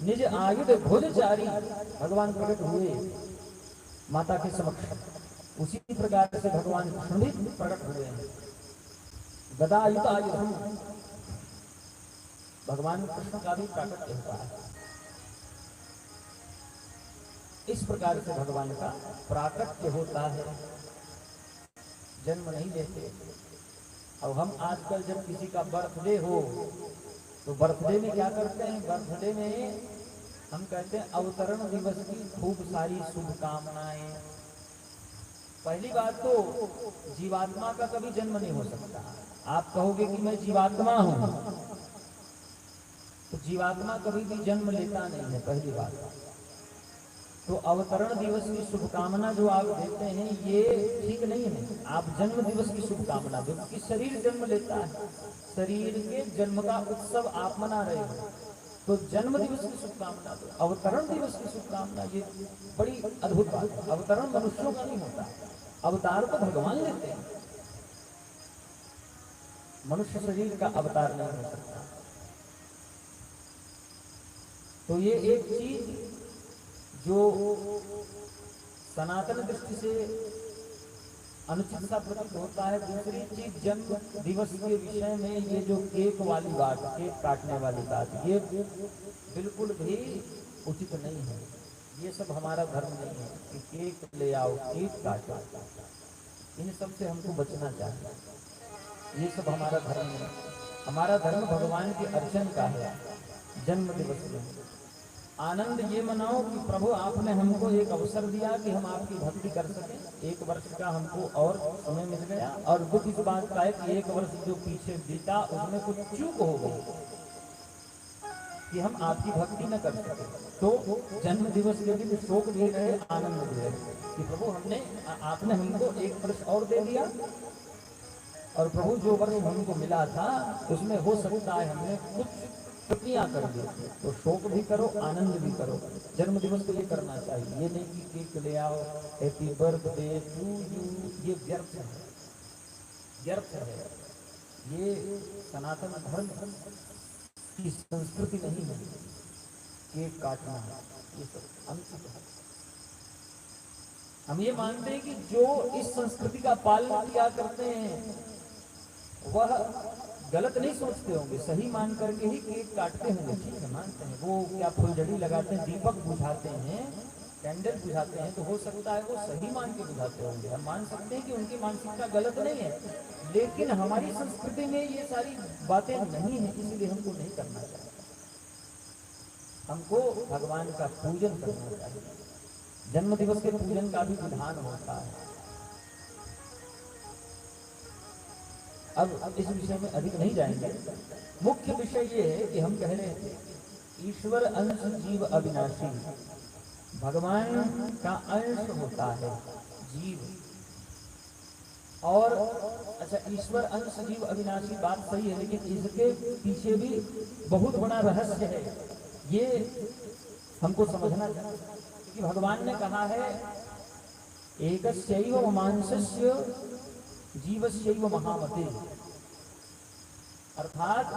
निज आयुध भुजचारी भगवान प्रकट हुए माता के समक्ष, उसी प्रकार से भगवान कृष्ण भी प्रकट हुए हैं। गदायुध आयुधम, भगवान कृष्ण का भी प्राकट्य होता है। इस प्रकार से भगवान का प्राकट्य होता है, जन्म नहीं लेते। अब हम आजकल जब किसी का बर्थडे हो तो बर्थडे में क्या करते हैं, बर्थडे में हम कहते हैं अवतरण दिवस की खूब सारी शुभकामनाएं। पहली बात तो जीवात्मा का कभी जन्म नहीं हो सकता। आप कहोगे कि मैं जीवात्मा हूं, तो जीवात्मा कभी भी जन्म लेता नहीं है, पहली बात। तो अवतरण दिवस की शुभकामना जो आप देते हैं ये ठीक नहीं है। आप जन्म दिवस की शुभकामना दो, क्योंकि शरीर जन्म लेता है, शरीर के जन्म का उत्सव आप मना रहे हो, तो जन्म दिवस की शुभकामना दो। अवतरण दिवस की शुभकामना, ये बड़ी अद्भुत बात है। अवतरण मनुष्यों का नहीं होता, अवतार तो भगवान लेते हैं, मनुष्य शरीर का अवतार नहीं हो सकता। तो ये एक चीज जो सनातन दृष्टि से अनुचित सा प्रतीत होता है। दूसरी चीज जन्म दिवस के विषय में ये जो केक वाली बात, केक काटने वाली बात, ये बिल्कुल भी उचित नहीं है। ये सब हमारा धर्म नहीं है कि केक ले आओ, केक काटो, इन सब से हमको बचना चाहिए। ये सब हमारा धर्म नहीं। हमारा धर्म भगवान के अर्चन का है। जन्म दिवस में आनंद ये मनाओ कि प्रभु आपने हमको एक अवसर दिया कि हम आपकी भक्ति कर सकें। एक वर्ष का हमको और समय मिल गया, और दुख इस बात का है कि एक वर्ष जो पीछे बीता उसमें कुछ चूक हो गई कि हम आपकी भक्ति न कर सके। तो जन्म दिवस के दिन शोक दे रहे, आनंद दे रहे कि प्रभु हमने आपने हमको एक वर्ष और दे दिया, और प्रभु जो वर्ष हमको मिला था उसमें हो सकता है हमने कुछ त्रुटियां कर दी, तो शोक भी करो, आनंद भी करो। जन्म दिवस को ये करना चाहिए। ये नहीं कि केक ले आओ, हैप्पी बर्थडे टू यू, ये व्यर्थ है, व्यर्थ है। ये सनातन धर्म की संस्कृति नहीं है केक काटना, ये सब अनुचित है। हम ये मानते हैं कि जो इस संस्कृति का पालन किया करते हैं वह गलत नहीं सोचते होंगे, सही मान करके ही केक काटते होंगे, ठीक है, मानते हैं। वो क्या फुलझड़ी लगाते हैं, दीपक बुझाते हैं, कैंडल बुझाते हैं, तो हो सकता है वो सही मान के बुझाते होंगे। हम मान सकते हैं कि उनकी मानसिकता गलत नहीं है, लेकिन हमारी संस्कृति में ये सारी बातें नहीं है, इसलिए हमको नहीं करना चाहिए। हमको भगवान का पूजन करना चाहिए। जन्म दिवस के पूजन का भी विधान होता है। अब इस विषय में अधिक नहीं जाएंगे। मुख्य विषय ये है कि हम कह रहे थे ईश्वर अंश जीव अविनाशी, भगवान का अंश होता है जीव। और अच्छा, ईश्वर अंश जीव अविनाशी बात सही है, लेकिन इसके पीछे भी बहुत बड़ा रहस्य है, ये हमको समझना चाहिए। क्योंकि भगवान ने कहा है एकस्यैव मांसस्य जीवस्यैव महामते, अर्थात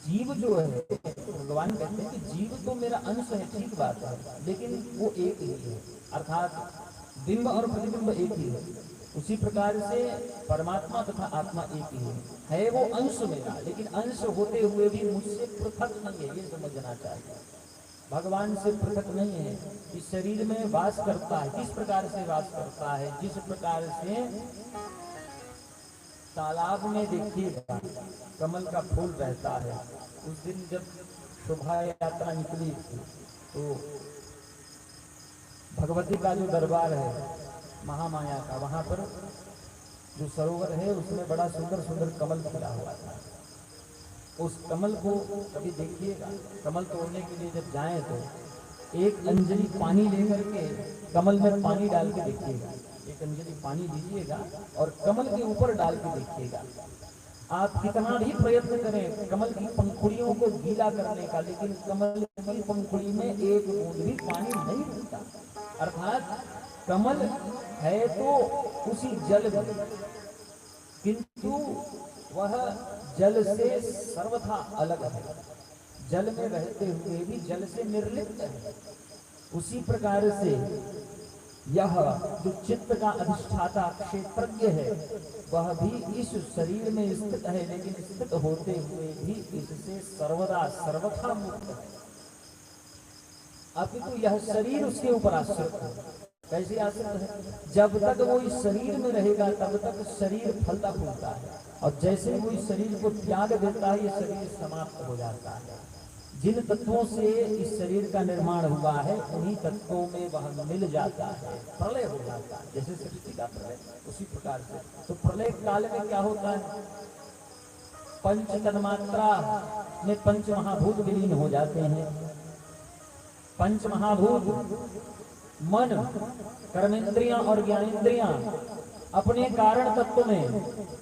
जीव जो है, भगवान कहते हैं कि जीव तो मेरा अंश है, ठीक बात है, लेकिन वो एक ही है, अर्थात बिंब और प्रतिबिंब एक ही है। उसी प्रकार से परमात्मा तथा आत्मा एक ही है वो अंश मेरा, लेकिन अंश होते हुए भी मुझसे पृथक नहीं है, ये समझना चाहिए। भगवान से पृथक नहीं है, इस शरीर में वास करता है। किस प्रकार से वास करता है? जिस प्रकार से तालाब में देखिएगा कमल का फूल रहता है। उस दिन जब शोभा यात्रा निकली तो भगवती का जो दरबार है महामाया का, वहां पर जो सरोवर है उसमें बड़ा सुंदर सुंदर कमल खिला हुआ था। उस कमल को कभी देखिएगा, कमल तोड़ने के लिए जब जाएं तो एक अंजलि पानी लेकर के कमल में पानी डाल के देखिएगा, एक अंजलि पानी लीजिएगा और कमल के ऊपर डाल के देखिएगा। आप कितना भी प्रयत्न करें कमल की पंखुड़ियों को गीला करने का, लेकिन कमल की पंखुड़ी में एक बूंद भी पानी नहीं मिलता। अर्थात कमल है तो उसी जल में, किंतु वह जल से सर्वथा अलग है, जल में रहते हुए भी जल से निर्लिप्त है। उसी प्रकार से यह जो चित्त का अधिष्ठाता क्षेत्रज्ञ है वह भी इस शरीर में स्थित है, लेकिन स्थित होते हुए भी इससे सर्वदा सर्वथा मुक्त है। अपितु यह शरीर उसके ऊपर आश्रित है। कैसे आश्रित है? जब तक वो इस शरीर में रहेगा तब तक शरीर फलता फूलता है, और जैसे वो इस शरीर को त्याग देता है ये शरीर समाप्त हो जाता है। जिन तत्वों से इस शरीर का निर्माण हुआ है उन्हीं तत्वों में वह मिल जाता है, प्रलय हो जाता है। जैसे सृष्टि का प्रलय, उसी प्रकार से तो प्रलय काल में क्या होता है? पंच तन्मात्रा में पंच महाभूत विलीन हो जाते हैं। पंच महाभूत मन, कर्मेंद्रियां और ज्ञानेंद्रियां अपने कारण तत्व में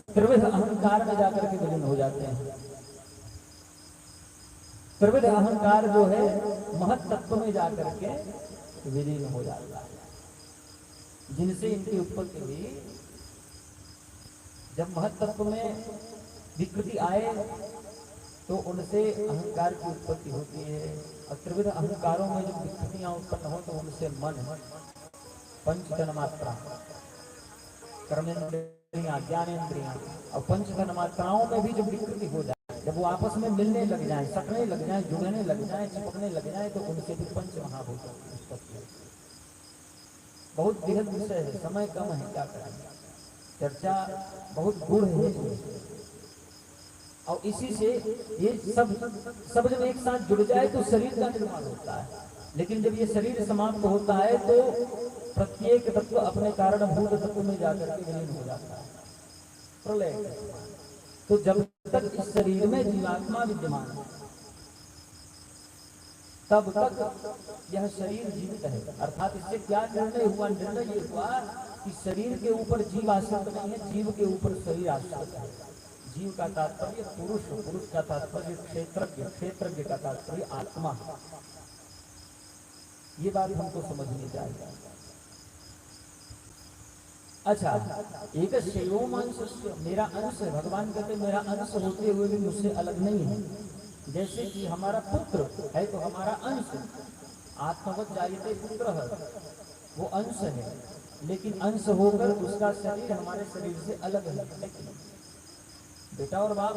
त्रिविध अहंकार में जाकर के विलीन हो जाते हैं। त्रिविध अहंकार जो है महत तत्व में जाकर के विलीन हो जाता है, जिनसे इनकी उत्पत्ति हुई। जब महत तत्व में विकृति आए तो उनसे अहंकार की उत्पत्ति होती है, और त्रिविध अहंकारों में जब विकृतियां उत्पन्न हो तो उनसे मन, पंच तन्मात्रा, कर्मेंद्रियां, ज्ञानेंद्रियां और पंच तन्मात्राओं में भी जब विकृति हो जाए, जब वो आपस में मिलने लग जाए, सकने लग जाए, जुड़ने लग जाए, चिपकने लग जाए, तो उनसे भी पंच महाभूत उत्पत्ति। बहुत बृहद विषय है, समय कम है, क्या करें, चर्चा बहुत गूढ़ है। और इसी से ये सब जब एक साथ जुड़ जाए तो शरीर का निर्माण होता है। लेकिन जब ये शरीर समाप्त होता है तो प्रत्येक तत्व अपने कारण भूत तत्व में जाकर के विलीन हो जाता है, प्रलय। तो जब तक इस शरीर में जीवात्मा विद्यमान है तब तक यह शरीर जीवित है। अर्थात इससे क्या निर्णय हुआ? निर्णय ये हुआ कि शरीर के ऊपर जीव आश्रित नहीं है, जीव के ऊपर शरीर आश्रित है। जीव का तात्पर्य पुरुष, पुरुष का तात्पर्य क्षेत्रज्ञ, क्षेत्रज्ञ का तात्पर्य आत्मा। ये बात हमको समझनी चाहिए। अच्छा, एक शैवोमांश, मेरा अंश है। भगवान कहते मेरा अंश होते हुए भी मुझसे अलग नहीं है। जैसे कि हमारा पुत्र है तो हमारा अंश, आत्मवत जायते पुत्र है, वो अंश है, लेकिन अंश होकर उसका शरीर हमारे शरीर से अलग है। बेटा और बाप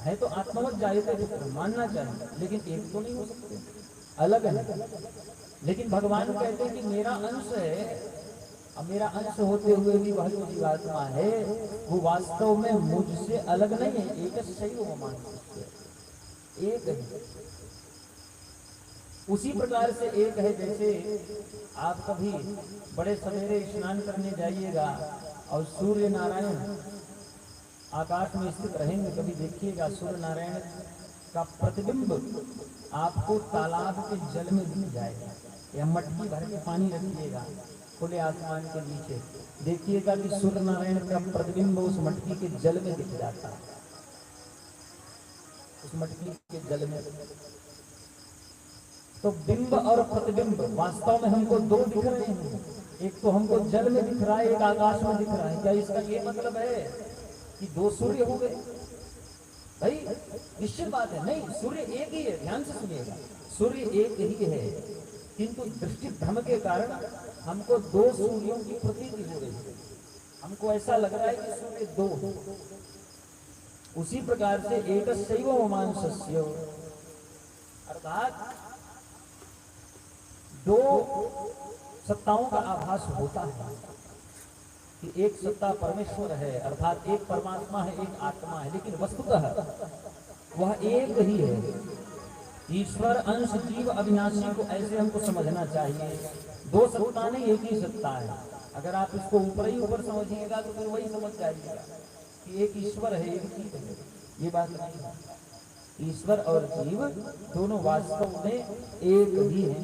है तो आत्मवत जायते पुत्र मानना चाहिए, लेकिन एक तो नहीं हो सकते, अलग है। लेकिन भगवान कहते हैं कि मेरा अंश है, अब मेरा अंश होते हुए भी वह जो जीवात्मा है वो वास्तव में मुझसे अलग नहीं है। एक शैवोमांश, एक है। उसी प्रकार से एक है, जैसे आप कभी बड़े सवेरे स्नान करने जाइएगा और सूर्य नारायण आकाश में स्थित रहेंगे, कभी देखिएगा सूर्य नारायण का प्रतिबिंब आपको तालाब के जल में दिख जाएगा। या मटकी भर के पानी रखिएगा खुले आसमान के नीचे, देखिएगा कि सूर्य नारायण का प्रतिबिंब उस मटकी के जल में दिख जाता है, उस मटकी के जल में। तो बिंब और प्रतिबिंब वास्तव में हमको दो दिख रहे हैं, एक तो हमको जल में दिख रहा है, एक आकाश में दिख रहा है। क्या इसका ये मतलब है कि दो सूर्य हो गए? भाई निश्चित बात है, नहीं सूर्य एक ही है, ध्यान से सुनिएगा, सूर्य एक ही है, किंतु दृष्टि भ्रम के कारण हमको दो सूर्यों की प्रतीति हो रही है, हमको ऐसा लग रहा है कि सूर्य दो है। उसी प्रकार से एकस्यैव मांसस्य, अर्थात दो सत्ताओं का आभास होता है कि एक सत्ता परमेश्वर है, अर्थात एक परमात्मा है, एक आत्मा है, लेकिन वस्तुतः वह एक ही है। ईश्वर अंश जीव अविनाशी को ऐसे हमको समझना चाहिए, दो सत्ता नहीं एक ही सत्ता है। अगर आप इसको ऊपर ही ऊपर समझिएगा तो फिर वही समझ जाइएगा कि एक ईश्वर है एक जीव है, ये बात नहीं है। ईश्वर और जीव दोनों वास्तव में एक ही हैं,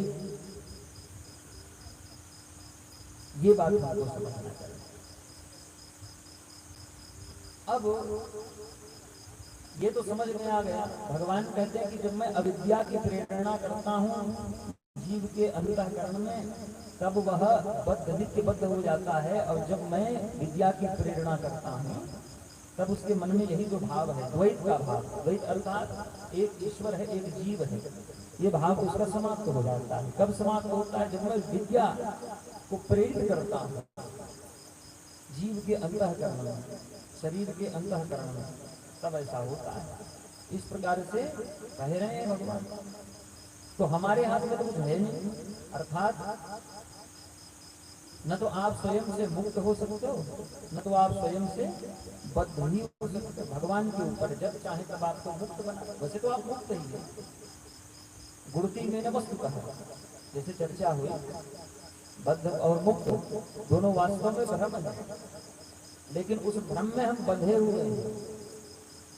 ये बात आपको समझना चाहिए। अब ये तो समझ में आ गया, भगवान कहते हैं कि जब मैं अविद्या की प्रेरणा करता हूँ जीव के अंतःकरण में, तब वह बद्ध नित्य बद्ध हो जाता है, और जब मैं विद्या की प्रेरणा करता हूँ तब उसके मन में यही जो भाव है, द्वैत का भाव, द्वैत अर्थात एक ईश्वर है एक जीव है, ये भाव उसका समाप्त हो जाता है। कब समाप्त होता है? जब मैं विद्या को प्रेरित करता हूँ जीव के अंतःकरण में, शरीर के अंतःकरण में, तब ऐसा होता है। इस प्रकार से कह रहे हैं भगवान। तो हमारे हाथ में तो कुछ है नहीं, अर्थात न तो आप स्वयं से मुक्त हो सकते हो, न तो आप स्वयं से बद्ध ही हो सकते हो। भगवान के ऊपर जब चाहे तब आपको मुक्त बना, वैसे तो आप मुक्त ही है। गुणती मैंने वस्तु कहा, जैसे चर्चा हुई, बद्ध और मुक्त दोनों वास्तव में भ्रम है, लेकिन उस भ्रम में हम बंधे हुए हैं।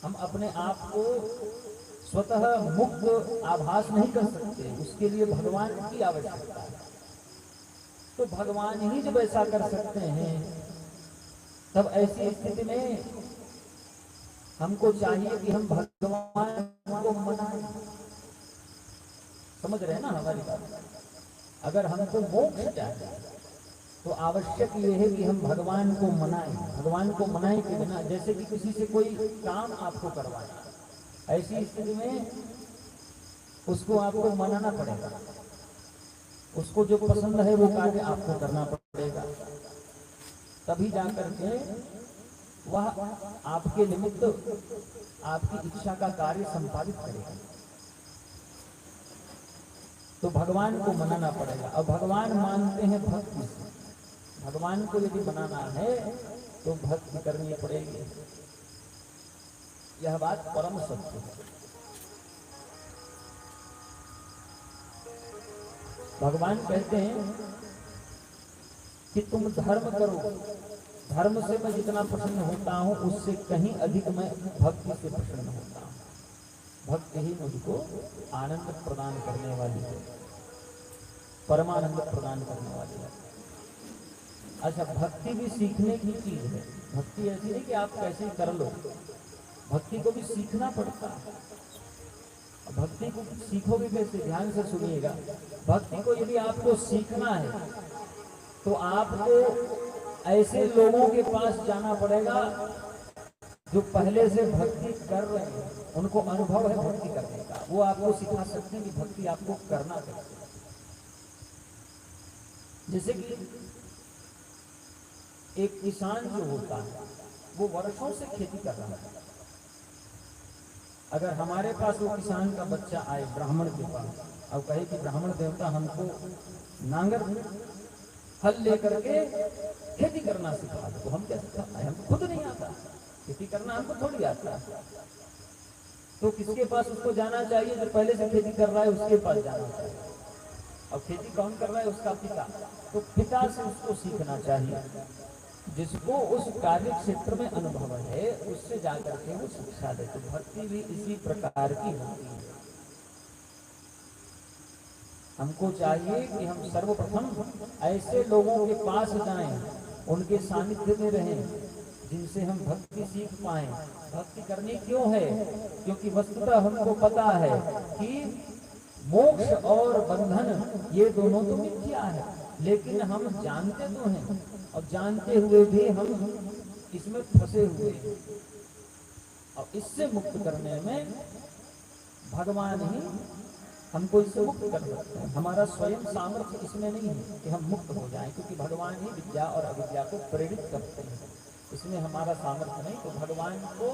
हम अपने आप को स्वतः मुक्त आभास नहीं कर सकते, उसके लिए भगवान की आवश्यकता है। तो भगवान ही जब ऐसा कर सकते हैं, तब ऐसी स्थिति में हमको चाहिए कि हम भगवान को मनाएं। समझ रहे हैं ना हमारी बात? अगर हमको मोक्ष चाहिए तो आवश्यक ये है कि हम भगवान को मनाएं। भगवान को मनाएं के बिना, जैसे कि किसी से कोई काम आपको करवाना, ऐसी स्थिति में उसको आपको मनाना पड़ेगा, उसको जो पसंद है वो कार्य आपको करना पड़ेगा, तभी जाकर के वह आपके निमित्त आपकी इच्छा का कार्य संपादित करेगा। तो भगवान को मनाना पड़ेगा, और भगवान मानते हैं भक्ति से। भगवान को यदि मनाना है तो भक्ति करनी पड़ेगी, यह बात परम सत्य है। भगवान कहते हैं कि तुम धर्म करो, धर्म से मैं जितना प्रसन्न होता हूं उससे कहीं अधिक मैं भक्ति से प्रसन्न होता हूं। भक्ति ही मुझको आनंद प्रदान करने वाली है, परमानंद प्रदान करने वाली है। अच्छा, भक्ति भी सीखने की चीज है। भक्ति ऐसी नहीं कि आप कैसे कर लो, भक्ति को भी सीखना पड़ता है। भक्ति को सीखोगे कैसे? ध्यान से सुनिएगा। भक्ति को यदि आपको सीखना है तो आपको ऐसे लोगों के पास जाना पड़ेगा जो पहले से भक्ति कर रहे हैं, उनको अनुभव है भक्ति करने का, वो आपको सिखा सकते हैं कि भक्ति आपको करना कैसे। जैसे कि एक किसान जो होता है वो वर्षों से खेती कर रहा है। अगर हमारे पास वो किसान का बच्चा आए ब्राह्मण के पास और कहे कि ब्राह्मण देवता हमको नांगर हल लेकर के खेती करना सिखा दो, तो हम क्या सिखाते हैं? हमको खुद नहीं आता खेती करना, हमको थोड़ी आता है। तो किसके पास उसको जाना चाहिए? जो पहले से खेती कर रहा है उसके पास जाना चाहिए। और खेती कौन कर रहा है? उसका पिता। तो पिता से उसको सीखना चाहिए, जिसको उस कार्य क्षेत्र में अनुभव है उससे जाकर के वो शिक्षा दे। तो भक्ति भी इसी प्रकार की होती है। हमको चाहिए कि हम सर्वप्रथम ऐसे लोगों के पास जाएं, उनके सानिध्य में रहें, जिनसे हम भक्ति सीख पाएं। भक्ति करनी क्यों है? क्योंकि वस्तुतः हमको पता है कि मोक्ष और बंधन ये दोनों तो मिथ्या है, लेकिन हम जानते तो हैं, और जानते हुए भी हम इसमें फंसे हुए हैं। और इससे मुक्त करने में भगवान ही हमको इससे मुक्त कर सकते हैं। हमारा स्वयं सामर्थ्य इसमें नहीं है कि हम मुक्त हो जाएं, क्योंकि भगवान ही विद्या और अविद्या को प्रेरित करते हैं। इसमें हमारा सामर्थ्य नहीं। तो भगवान को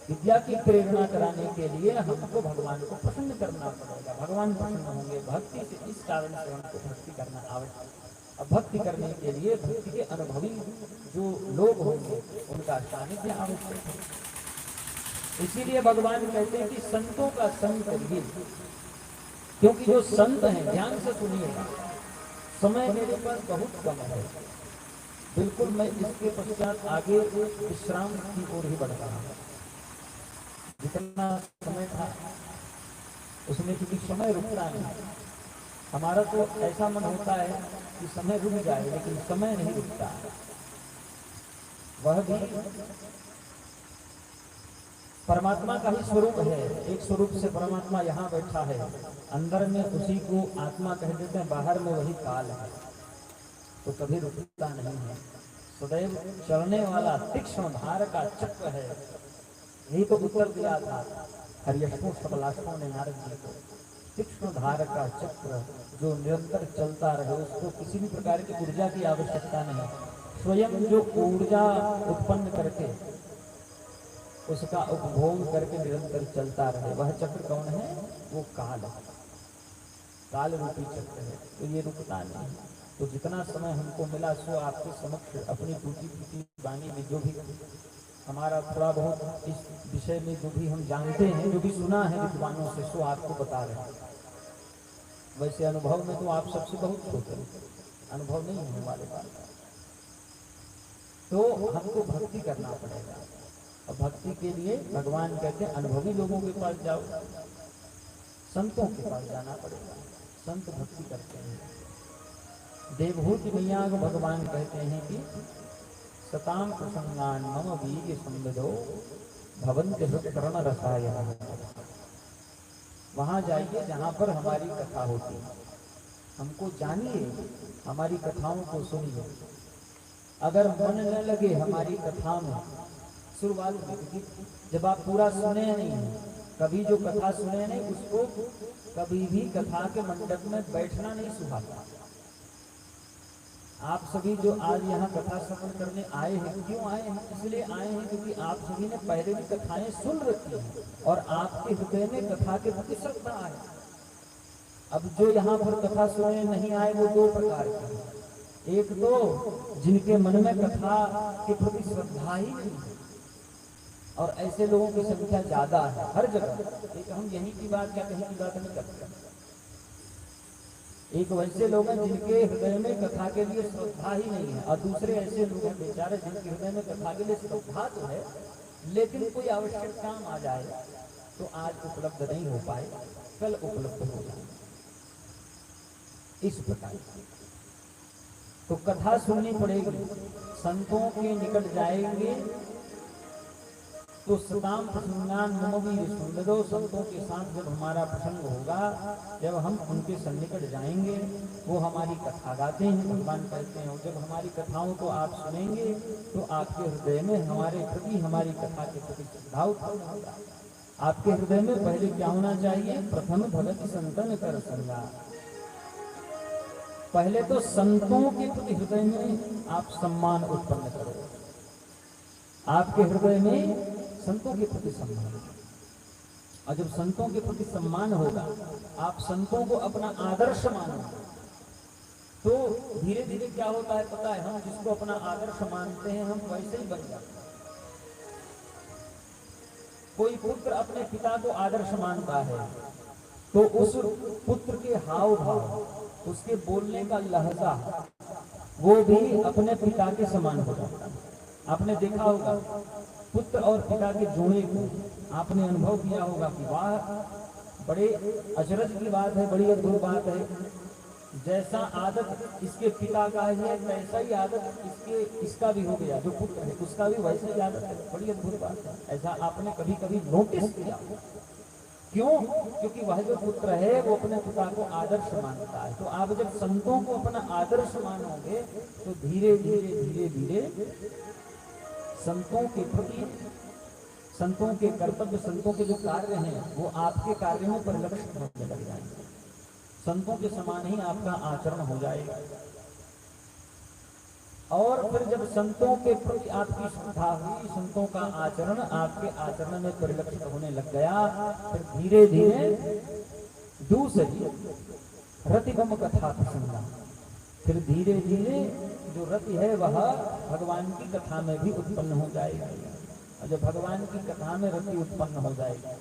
विद्या की प्रेरणा कराने के लिए हमको भगवान को प्रसन्न करना पड़ेगा। भगवान प्रसन्न होंगे भक्ति से, इस कारण से हमको भक्ति करना आवश्यक है। अब भक्ति करने के लिए भक्ति के अनुभवी जो लोग होंगे उनका सानिध्य आवश्यक है। इसीलिए भगवान कहते हैं कि संतों का संग करिए, क्योंकि जो संत हैं, ध्यान से सुनिएगा, समय मेरे पास बहुत कम है, बिल्कुल मैं इसके पश्चात आगे विश्राम की ओर ही बढ़ रहा हूँ। जितना समय था उसमें क्योंकि समय रुकता नहीं। हमारा तो ऐसा मन होता है कि समय रुक जाए, लेकिन समय नहीं रुकता। वह भी परमात्मा का ही स्वरूप है। एक स्वरूप से परमात्मा यहाँ बैठा है, अंदर में उसी को आत्मा कह देते हैं, बाहर में वही काल है। तो कभी रुकता नहीं है, सदैव चलने वाला तीक्ष्ण धार का चक्र है। यही तो उत्तर दिया था हरियशों सबलाशों ने नारद जी को। तीक्ष्ण धार का चक्र जो निरंतर चलता रहे, उसको किसी भी प्रकार की ऊर्जा की आवश्यकता नहीं। स्वयं जो ऊर्जा उत्पन्न करके उसका उपभोग करके निरंतर चलता रहे, वह चक्र कौन है? वो काल है, काल रूपी चक्र है। तो ये रुकता नहीं। तो जितना समय हमको मिला सो आपके समक्ष अपनी टूटी फूटी वाणी में जो भी हमारा थोड़ा बहुत इस विषय में जो भी हम जानते हैं, जो भी सुना है विद्वानों से, सो आपको बता रहे हैं। वैसे अनुभव में तो आप सबसे बहुत छोटे, अनुभव नहीं होने वाले बात। तो हमको भक्ति करना पड़ेगा, और भक्ति के लिए भगवान कहते हैं अनुभवी लोगों के पास जाओ, संतों के पास जाना पड़ेगा। संत भक्ति करते हैं। देवभूति मैया को भगवान कहते हैं कि सताम प्रसंगान मम वीर्य संविदो भवन्ति हृत्कर्ण रसायन। वहां जाइए जहां पर हमारी कथा होती है, हमको जानिए, हमारी कथाओं को सुनिए। अगर मन न लगे हमारी कथा में, शुरुआत में, जब आप पूरा सुने नहीं, कभी जो कथा सुने नहीं, उसको कभी भी कथा के मंडप में बैठना नहीं सुहाता। आप सभी जो आज यहाँ कथा श्रवण करने आए हैं, क्यों आए हैं? इसलिए आए हैं क्योंकि आप सभी ने पहले भी कथाएं सुन रखी हैं और आपके हृदय में कथा के प्रति श्रद्धा है। अब जो यहाँ पर कथा सुनने नहीं आए वो दो प्रकार के हैं। एक तो जिनके मन में कथा के प्रति श्रद्धा ही नहीं है, और ऐसे लोगों की संख्या ज्यादा है हर जगह। एक हम यहीं की बात या कहीं की बात नहीं करते। एक वैसे लोग हैं जिनके हृदय में कथा के लिए श्रद्धा ही नहीं है, और दूसरे ऐसे लोग हैं बेचारे जिनके हृदय में कथा के लिए श्रद्धा तो है, लेकिन कोई आवश्यक काम आ जाए तो आज उपलब्ध नहीं हो पाए, कल उपलब्ध हो जाए, इस प्रकार। तो कथा सुननी पड़ेगी, संतों के निकट जाएंगे तो सताम प्रसंगान मम वीर्य संविदो। संतों के साथ जब हमारा प्रसंग होगा, जब हम उनके सन्निकट जाएंगे, वो हमारी कथा गाते हैं, भगवान कहते हैं। और जब हमारी कथाओं को आप सुनेंगे तो आपके हृदय में हमारे प्रति, हमारी कथा के प्रति श्रद्धा उत्पन्न होगा। आपके हृदय में पहले क्या होना चाहिए? प्रथम भगति संतन कर संगा। पहले तो संतों के प्रति हृदय में आप सम्मान उत्पन्न करो। आपके हृदय में संतों के प्रति सम्मान, और जब संतों के प्रति सम्मान होगा, आप संतों को अपना आदर्श मानोगे, तो धीरे धीरे क्या होता है पता है? हम जिसको अपना आदर्श मानते हैं हम वैसे ही बन जाते हैं। कोई पुत्र अपने पिता को आदर्श मानता है तो उस पुत्र के हाव भाव, उसके बोलने का लहजा, वो भी अपने पिता के समान हो जाता है। आपने देखा होगा पुत्र और पिता के जोड़े को, आपने अनुभव किया होगा कि वाह, बड़े अचरज की बात है, बड़ी अद्भुत बात है। जैसा आदत इसके पिता का है, वैसा ही आदत इसका भी हो गया, जो पुत्र है उसका भी वैसा ही आदत है। बड़ी अद्भुत बात है। ऐसा आपने कभी कभी नोटिस किया? क्यों? क्योंकि वह जो पुत्र है वो अपने पिता को आदर्श मानता है। तो आप जब संतों को अपना आदर्श मानोगे तो धीरे धीरे धीरे धीरे संतों के प्रति संतों के कर्तव्य, संतों के जो कार्य हैं वो आपके कार्य में परिलक्षित होने लग जाएंगे। संतों के समान ही आपका आचरण हो जाएगा। और फिर जब संतों के प्रति आपकी श्रद्धा हुई, संतों का आचरण आपके आचरण में परिलक्षित होने लग गया, फिर धीरे धीरे दूसरी रतिगम कथा प्रसंगा, फिर धीरे धीरे जो रति है वह भगवान की कथा में भी उत्पन्न हो जाएगी। और जब भगवान की कथा में रति उत्पन्न हो जाएगी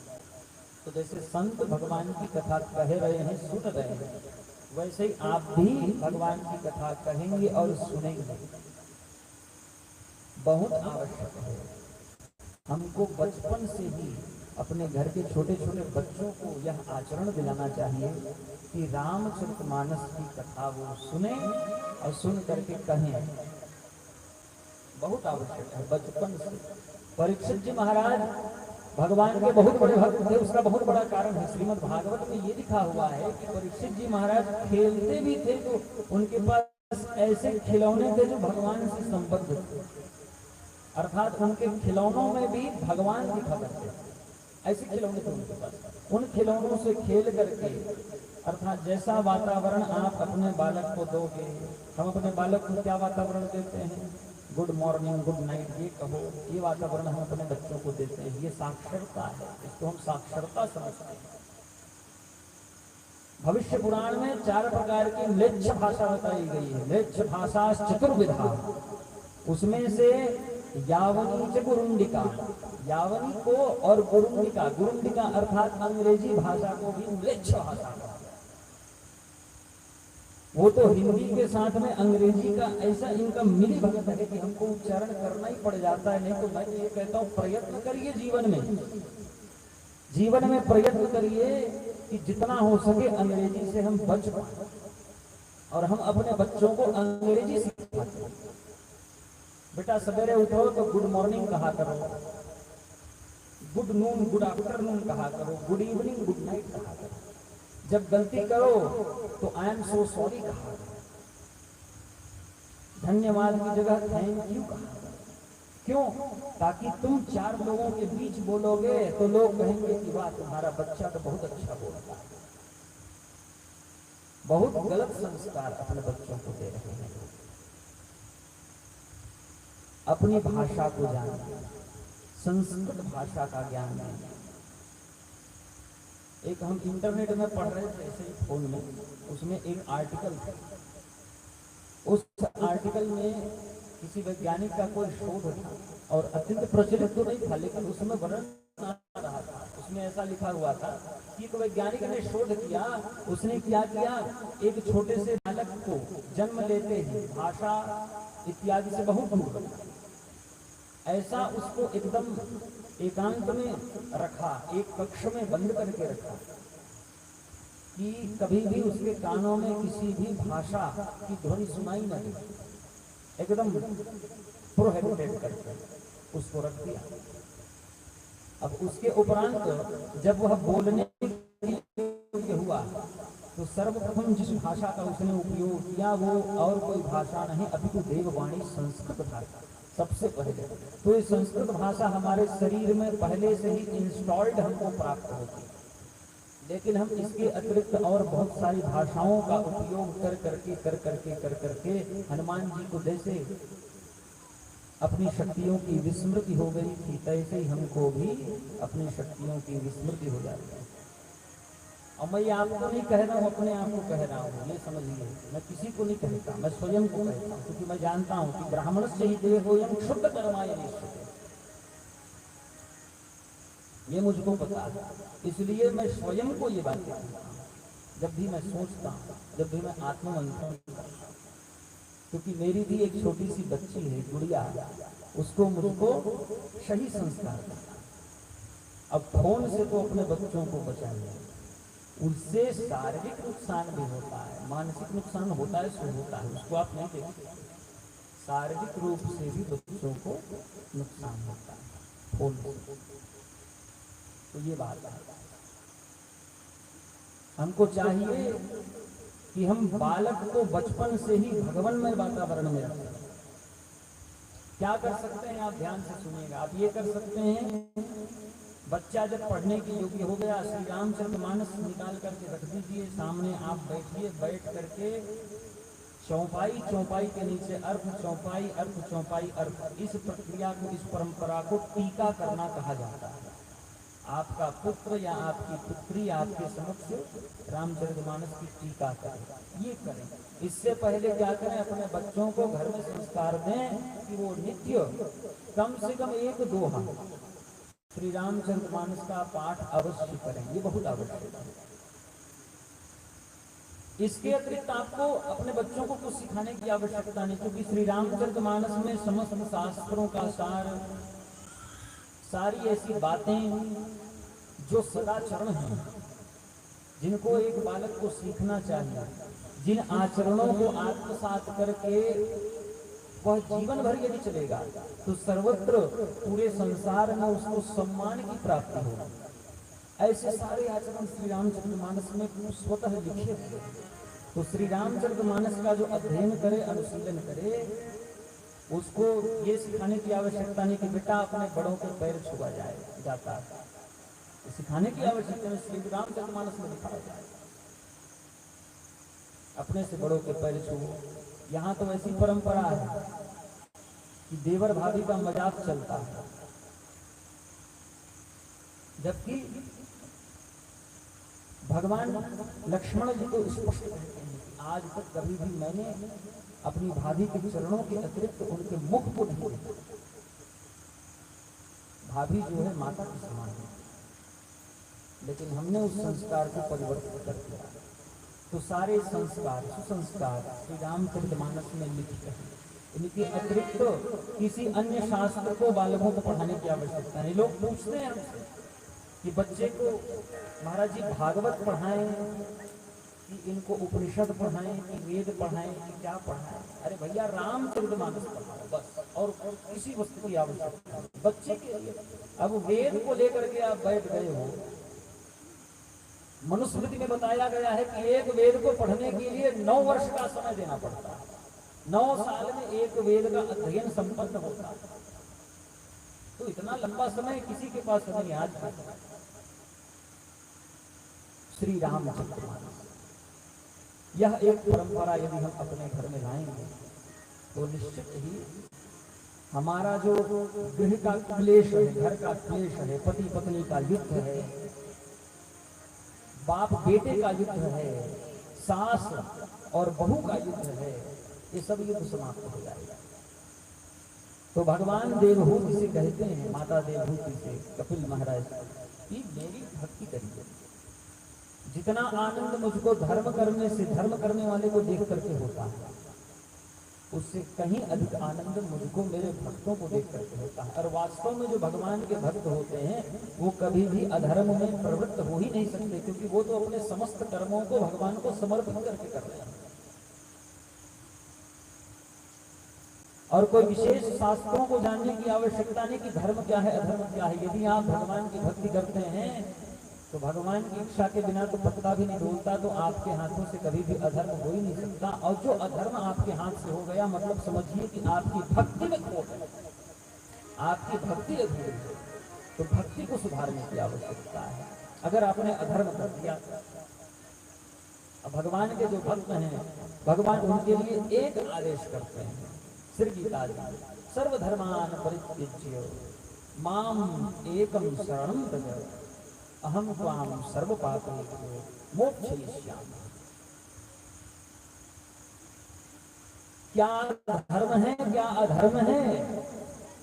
तो जैसे संत भगवान की कथा कह रहे हैं, सुन रहे हैं, वैसे ही आप भी भगवान की कथा कहेंगे और सुनेंगे। बहुत आवश्यक है हमको बचपन से ही अपने घर के छोटे छोटे बच्चों को यह आचरण दिलाना चाहिए कि रामचरितमानस की कथा वो सुने और सुन करके कहें। बहुत आवश्यक है बचपन से। परीक्षित जी महाराज भगवान के बहुत बड़े भक्त थे। उसका बहुत बड़ा कारण है, श्रीमद् भागवत में ये लिखा हुआ है कि परीक्षित जी महाराज खेलते भी थे तो उनके पास ऐसे खिलौने थे जो भगवान से संबद्ध थे, अर्थात उनके खिलौनों में भी भगवान दिखा करते थे। ऐसे खिलौने थे उनके पास। उन खिलौनों से खेल करके, अर्थात जैसा वातावरण आप अपने बालक को दोगे, हम अपने बालक को क्या वातावरण देते हैं, गुड मॉर्निंग गुड नाइट ये कहो, ये वातावरण हम अपने बच्चों को देते हैं। ये साक्षरता है, इसको हम साक्षरता समझते हैं। भविष्य पुराण में 4 प्रकार की म्लेच्छ भाषा बताई गई है। म्लेच्छ भाषा चतुर्विधा, उसमें से यावनी च गुरुंडिका, यावनी को और गुरुंडिका, गुरुंडिका अर्थात अंग्रेजी भाषा को भी म्लेच्छ भाषा कहते हैं। वो तो हिंदी के साथ में अंग्रेजी का ऐसा इनका मिली भगत है कि हमको उच्चारण करना ही पड़ जाता है। नहीं तो मैं ये कहता हूँ प्रयत्न करिए जीवन में प्रयत्न करिए कि जितना हो सके अंग्रेजी से हम बच पाए और हम अपने बच्चों को अंग्रेजी सिखाते हैं। बेटा सवेरे उठो तो गुड मॉर्निंग कहा करो, गुड नून गुड आफ्टरनून कहा करो, गुड इवनिंग गुड नाइट कहा करो। जब गलती करो तो आई एम सो सॉरी कहा करो, धन्यवाद की जगह थैंक यू कहा करो। क्यों? ताकि तुम 4 लोगों के बीच बोलोगे तो लोग कहेंगे कि वाह तुम्हारा बच्चा तो बहुत अच्छा बोलता है। बहुत गलत संस्कार अपने बच्चों को दे रहे हैं। अपनी भाषा को जानिए, संस्कृत भाषा का ज्ञान दें। एक हम इंटरनेट में पढ़ रहे थे ऐसे फोन में, उसमें एक आर्टिकल था। उस आर्टिकल में किसी वैज्ञानिक का कोई शोध था और अत्यंत प्रचलित तो नहीं था, लेकिन उसमें वर्णन आ रहा था। उसमें ऐसा लिखा हुआ था कि एक वैज्ञानिक ने शोध किया। उसने क्या किया, एक छोटे से बालक को जन्म लेते ही भाषा इत्यादि से बहुत दूर रखा। ऐसा उसको एकदम एकांत में रखा, एक कक्ष में बंद करके रखा कि कभी भी उसके कानों में किसी भी भाषा की ध्वनि सुनाई न दे। एकदम प्रोहिबिटेड करके उसको रख दिया। अब उसके उपरांत जब वह बोलने के हुआ तो सर्वप्रथम जिस भाषा का उसने उपयोग किया वो और कोई भाषा नहीं अपितु देववाणी संस्कृत भाषा सबसे पहले। तो ये संस्कृत भाषा हमारे शरीर में पहले से ही इंस्टॉल्ड हमको प्राप्त होती है, लेकिन हम इसके अतिरिक्त और बहुत सारी भाषाओं का उपयोग कर करके हनुमान जी को जैसे अपनी शक्तियों की विस्मृति हो गई थी, तैसे ही हमको भी अपनी शक्तियों की विस्मृति हो जाती है। और मैं आपको नहीं कह रहा हूँ, अपने आप को कह रहा हूँ, ये समझिए। मैं किसी को नहीं कहता, मैं स्वयं को कहता हूँ, क्योंकि मैं जानता हूँ कि ब्राह्मण से ही देहोयं शुद्ध कर्माय निश्चित, ये मुझको पता है। इसलिए मैं स्वयं को ये बात कहता हूँ जब भी मैं सोचता हूँ, जब भी मैं आत्ममंथन करता हूँ। क्योंकि मेरी भी एक छोटी सी बच्ची है, गुड़िया, उसको मुझको सही संस्कार करना। अब फोन से तो अपने बच्चों को बचाइए, उससे शारीरिक नुकसान भी होता है, मानसिक नुकसान होता है, सो होता है, उसको आप नहीं देखते। शारीरिक रूप से भी बच्चों को नुकसान होता है फोन से। तो ये बात है, हमको चाहिए कि हम बालक को बचपन से ही भगवानमय वातावरण में रखें। क्या कर सकते हैं आप ध्यान से सुनिएगा। आप ये कर सकते हैं, बच्चा जब पढ़ने के योग्य हो गया, श्री रामचरितमानस निकाल करके रख दीजिए सामने, आप बैठिए, बैठ करके चौपाई चौपाई के नीचे अर्थ चौपाई अर्थ चौपाई अर्थ, इस प्रक्रिया को, इस परंपरा को टीका करना कहा जाता है। आपका पुत्र या आपकी पुत्री आपके समक्ष रामचरितमानस की टीका करें, ये करें। इससे पहले क्या करें, अपने बच्चों को घर में संस्कार दें कि वो नित्य कम से कम 1-2 श्री रामचरितमानस का पाठ अवश्य करें, ये बहुत आवश्यक है। इसके अतिरिक्त आपको अपने बच्चों को कुछ सिखाने की आवश्यकता नहीं, क्योंकि श्री रामचरितमानस में समस्त शास्त्रों का सार, सारी ऐसी बातें जो सदाचरण हैं, जिनको एक बालक को सीखना चाहिए, जिन आचरणों को आत्मसात करके वह जीवन भर यदि चलेगा तो सर्वत्र पूरे संसार में उसको सम्मान की प्राप्ति होगी। ऐसे सारे आचरण श्री रामचरितमानस में स्वतः लिखे हुए। तो श्री रामचरितमानस का जो अध्ययन करे, अनुशीलन करे, उसको ये सिखाने की आवश्यकता नहीं कि बेटा अपने बड़ों के पैर छुआ जाता है, सिखाने की आवश्यकता नहीं। श्री रामचरितमानस में दिखाया जाए अपने से बड़ों के पैर छुओ। यहाँ तो ऐसी परंपरा है कि देवर भाभी का मजाक चलता है, जबकि भगवान लक्ष्मण जी को स्पष्ट कहते हैं कि आज तक कभी भी मैंने अपनी भाभी के चरणों के अतिरिक्त उनके मुख को नहीं देखा। भाभी जो है माता के समान है, लेकिन हमने उस संस्कार को परिवर्तित कर दिया। तो सारे संस्कार, सुसंस्कार श्री रामचरितमानस में लिखित हैं। इनके अतिरिक्त किसी अन्य शास्त्र को बालकों को पढ़ाने की आवश्यकता नहीं। लोग पूछते हैं हमसे कि बच्चे को महाराज जी भागवत पढ़ाएं कि इनको उपनिषद पढ़ाएं कि वेद पढ़ाएं कि क्या पढ़ाएं? अरे भैया रामचरितमानस पढ़ाओ बस, और किसी वस्तु की आवश्यकता नहीं बच्चे के लिए। अब वेद को लेकर के आप बैठ गए हो, मनुस्मृति में बताया गया है कि एक वेद को पढ़ने के लिए 9 वर्ष का समय देना पड़ता है। 9 साल में एक वेद का अध्ययन संपन्न होता है। तो इतना लंबा समय किसी के पास नहीं। आज श्री रामचरितमानस, यह एक परंपरा यदि हम अपने घर में लाएंगे तो निश्चित ही हमारा जो गृह का क्लेश है, घर का क्लेश है, पति पत्नी का युद्ध है, बाप बेटे का युद्ध है, सास और बहू का युद्ध है, ये सब युद्ध समाप्त हो जाएगा। तो भगवान देवहूति से कहते हैं, माता देवहूति से कपिल महाराज कि मेरी भक्ति करिए। जितना आनंद मुझको धर्म करने से, धर्म करने वाले को देख करके होता है, उससे कहीं अधिक आनंद मुझको मेरे भक्तों को देख करके होता है। और वास्तव में जो भगवान के भक्त होते हैं वो कभी भी अधर्म में प्रवृत्त हो ही नहीं सकते, क्योंकि वो तो अपने समस्त कर्मों को भगवान को समर्पित करके कर रहे हैं। और कोई विशेष शास्त्रों को जानने की आवश्यकता नहीं कि धर्म क्या है, अधर्म क्या है। यदि आप भगवान की भक्ति करते हैं तो भगवान की इच्छा के बिना तो पत्ता भी नहीं डोलता, तो आपके हाथों से कभी भी अधर्म हो ही नहीं सकता। और जो अधर्म आपके हाथ से हो गया, मतलब समझिए कि आपकी भक्ति में खोट है, आपकी भक्ति अधूरी है। तो भक्ति को सुधारने की आवश्यकता है। अगर आपने अधर्म कर दिया, भगवान के जो भक्त हैं, भगवान उनके लिए एक आदेश करते हैं, श्री गीता जी, सर्वधर्मान परित्यज्य माम एकम शरणं व्रज अहम त्वाम सर्व पापेभ्यो मोक्षयिष्यामि। क्या धर्म है क्या अधर्म है,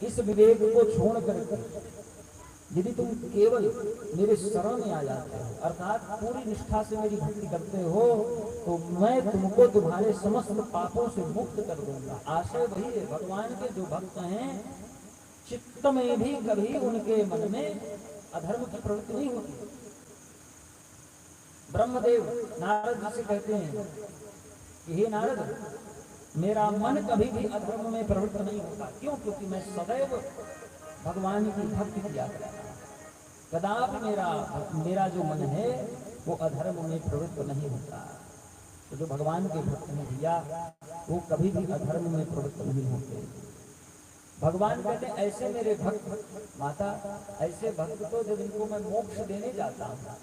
इस विवेक को छोड़ करके यदि तुम केवल मेरे शरण में आ जाते हो, अर्थात पूरी निष्ठा से मेरी भक्ति करते हो, तो मैं तुमको तुम्हारे समस्त पापों से मुक्त कर दूंगा। आशय वही है, भगवान के जो भक्त हैं चित्त में भी कभी उनके मन में अधर्म की प्रवृत्ति नहीं होती। ब्रह्मदेव नारद जी से कहते हैं कि हे नारद, मेरा मन कभी भी अधर्म में प्रवृत्त नहीं होता। क्यों? क्योंकि मैं सदैव भगवान की भक्ति किया करता हूं। कदापि मेरा जो मन है वो अधर्म में प्रवृत्त नहीं होता। तो जो भगवान के भक्त हैं भैया, वो कभी भी अधर्म में प्रवृत्त नहीं होते। भगवान कहते हैं ऐसे मेरे भक्त, माता ऐसे भक्त तो जब इनको मैं मोक्ष देने जाता हूँ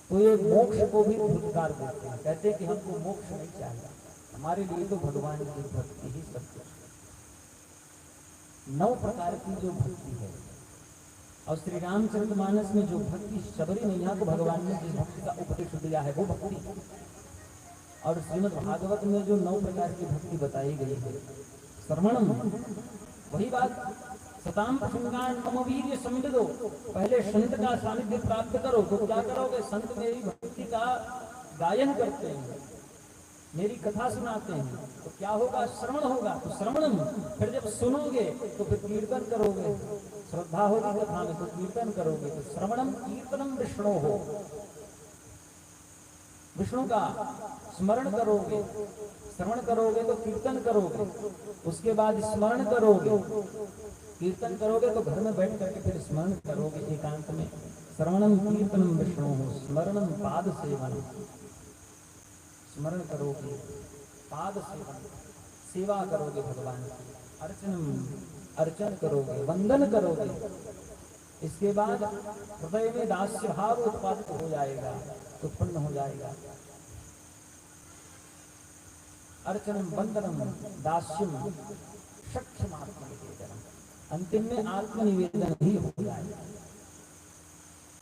तो ये मोक्ष को भी धुतकार देते हैं, कहते हैं कि हमको मोक्ष नहीं चाहिए, हमारे लिए तो भगवान की भक्ति ही सब कुछ। 9 प्रकार की जो भक्ति है, और श्री रामचरितमानस में जो भक्ति शबरी मैया को भगवान ने जिस भक्ति का उपदेश दिया है वो भक्ति, और श्रीमद् भागवत में जो 9 प्रकार की भक्ति बताई गई है, श्रवणम, वही बात, सताम प्रसंगान मम वीर्य समिदो, पहले संत का सानिध्य प्राप्त करो। तो क्या करोगे? संत मेरी भक्ति का गायन करते हैं, मेरी कथा सुनाते हैं, तो क्या होगा? श्रवण होगा। तो श्रवणम, फिर जब सुनोगे तो फिर कीर्तन करोगे, श्रद्धा होगी कथा में तो कीर्तन करोगे। तो श्रवणम कीर्तनम विष्णु हो, विष्णु का स्मरण करोगे, श्रवण करोगे तो कीर्तन करोगे, उसके बाद स्मरण करोगे, कीर्तन करोगे तो घर में बैठ करके फिर स्मरण करोगे एकांत में। श्रवणम कीर्तनम विष्णु हो, स्मरणम पाद सेवनम, स्मरण करोगे, पाद सेवन, सेवा करोगे भगवान की, अर्चन करोगे, वंदन करोगे। इसके बाद हृदय में दास्य भाव उत्पादित हो जाएगा, उत्पन्न हो जाएगा। अर्चनम वंदनम दास्यम सख्यम आत्मनिवेदनम, अंतिम में आत्मनिवेदन ही हो जाएगा।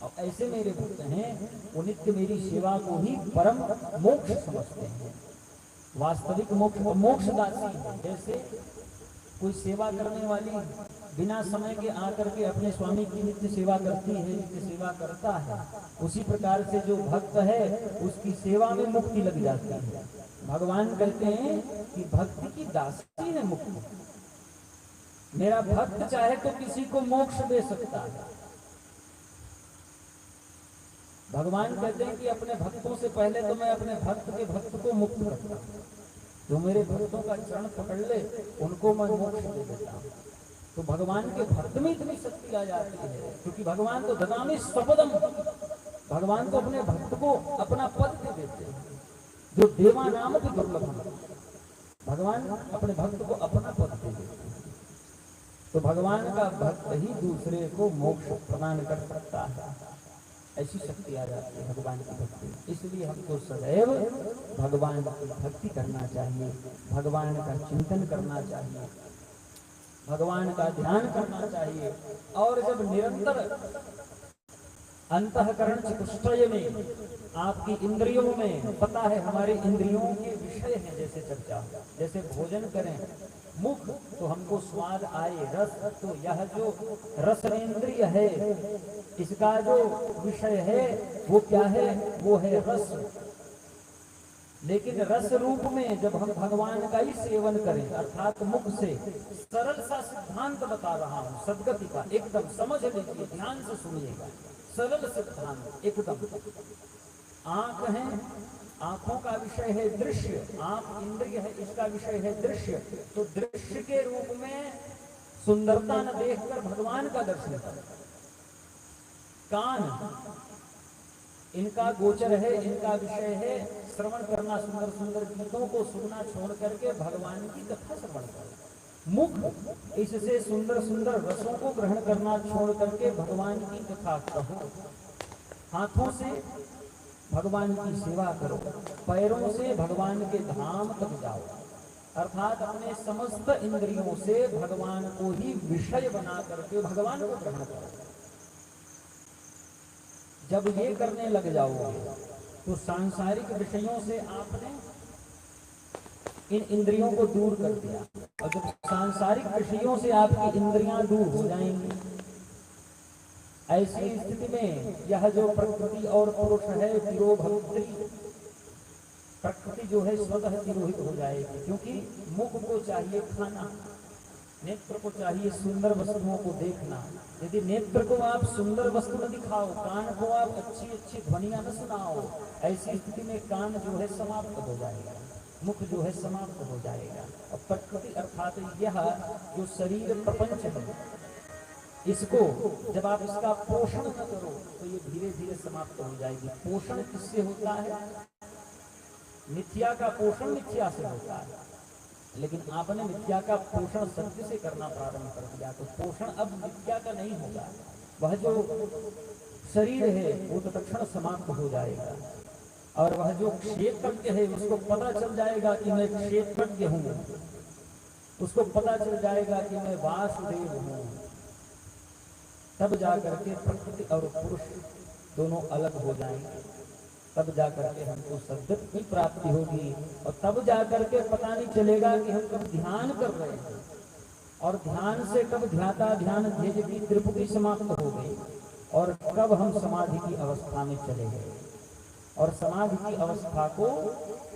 और ऐसे मेरे भक्त हैं वो नित्य मेरी सेवा को ही परम मोक्ष समझते हैं, वास्तविक मोक्ष, मोक्षदासी है। जैसे कोई सेवा करने वाली बिना समय के आकर के अपने स्वामी की नित्य सेवा करती है, नित्य सेवा करता है, उसी प्रकार से जो भक्त है उसकी सेवा में मुक्ति लग जाती है। भगवान कहते हैं कि भक्ति की दासी है मुक्ति, मेरा भक्त चाहे तो किसी को मोक्ष दे सकता है। भगवान कहते हैं कि अपने भक्तों से पहले तो मैं अपने भक्त के भक्त को मुक्त करता हूँ, जो मेरे भक्तों का चरण पकड़ ले उनको मैं मोक्ष दे देता हूँ। तो भगवान के भक्त में इतनी शक्ति आ जाती है, क्योंकि भगवान तो ददामि स्वपदम, भगवान तो अपने भक्त को अपना पद दे देते हैं, जो देवा नाम की दुर्लभ, भगवान अपने भक्त को अपना पद दे देते हैं। तो भगवान का भक्त ही दूसरे को मोक्ष प्रदान कर सकता है, ऐसी शक्ति आ जाती है भगवान की भक्ति। इसलिए हमको सदैव भगवान की भक्ति करना चाहिए, भगवान का चिंतन करना चाहिए, भगवान का ध्यान करना चाहिए। और जब निरंतर अंतःकरण चतुष्टय में, आपकी इंद्रियों में, पता है हमारे इंद्रियों के विषय है, जैसे चर्चा, जैसे भोजन करें मुख तो हमको स्वाद आए, रस, तो यह जो रसनेन्द्रिय है इसका जो विषय है वो क्या है? वो है रस। लेकिन रस रूप में जब हम भगवान का ही सेवन करें, अर्थात मुख से, सरल सा सिद्धांत बता रहा हूं सदगति का, एकदम समझ लीजिए, ध्यान से सुनिएगा, सरल सिद्धांत एकदम। आंख है, आंखों का विषय है दृश्य, आंख इंद्रिय है, इसका विषय है दृश्य। तो दृश्य के रूप में सुंदरता न देखकर भगवान का दर्शन करें। कान इनका गोचर है, इनका विषय है श्रवण करना, सुंदर सुंदर गीतों को सुनना छोड़ करके भगवान की कथा श्रवण करें। मुख इससे सुंदर सुंदर रसों को ग्रहण करना छोड़ करके भगवान की कथा कहो। हाथों से भगवान की सेवा करो, पैरों से भगवान के धाम तक जाओ, अर्थात अपने समस्त इंद्रियों से भगवान को ही विषय बना करके भगवान को ग्रहण करो। जब ये करने लग जाओगे तो सांसारिक विषयों से आपने इन इंद्रियों को दूर कर दिया, और जब सांसारिक विषयों से आपकी इंद्रियां दूर हो जाएंगी, ऐसी स्थिति में यह जो प्रकृति और पुरुष है तिरोभक्ति, प्रकृति जो है स्वतः तिरोहित हो जाएगी। क्योंकि मुख को चाहिए खाना, नेत्र को चाहिए सुंदर वस्तुओं को देखना। यदि नेत्र को आप सुंदर वस्तु न दिखाओ, कान को आप अच्छी अच्छी ध्वनियां न सुनाओ, ऐसी स्थिति में कान जो है समाप्त हो जाएगा, मुख जो है समाप्त हो जाएगा। और प्रकृति अर्थात यह जो शरीर प्रपंच है, इसको जब आप इसका पोषण न करो तो ये धीरे धीरे समाप्त हो जाएगी। पोषण किससे होता है? मिथ्या का पोषण मिथ्या से होता है। लेकिन आपने विद्या का पोषण सत्य से करना प्रारंभ कर दिया, तो पोषण अब विद्या का नहीं होगा। वह जो शरीर है वो तो तत्क्षण समाप्त हो जाएगा, और वह जो क्षेत्रज्ञ है उसको पता चल जाएगा कि मैं क्षेत्रज्ञ हूँ, उसको पता चल जाएगा कि मैं वासुदेव हूँ। तब जाकर के प्रकृति और पुरुष दोनों अलग हो जाएंगे, तब जाकर के हमको सद्गति की प्राप्ति होगी, और तब जाकर के पता नहीं चलेगा कि हम कब ध्यान कर रहे हैं, और ध्यान से कब ध्याता ध्यान ध्येय की त्रिपुटी समाप्त हो गई, और कब हम समाधि की अवस्था में चले गए। और समाधि की अवस्था को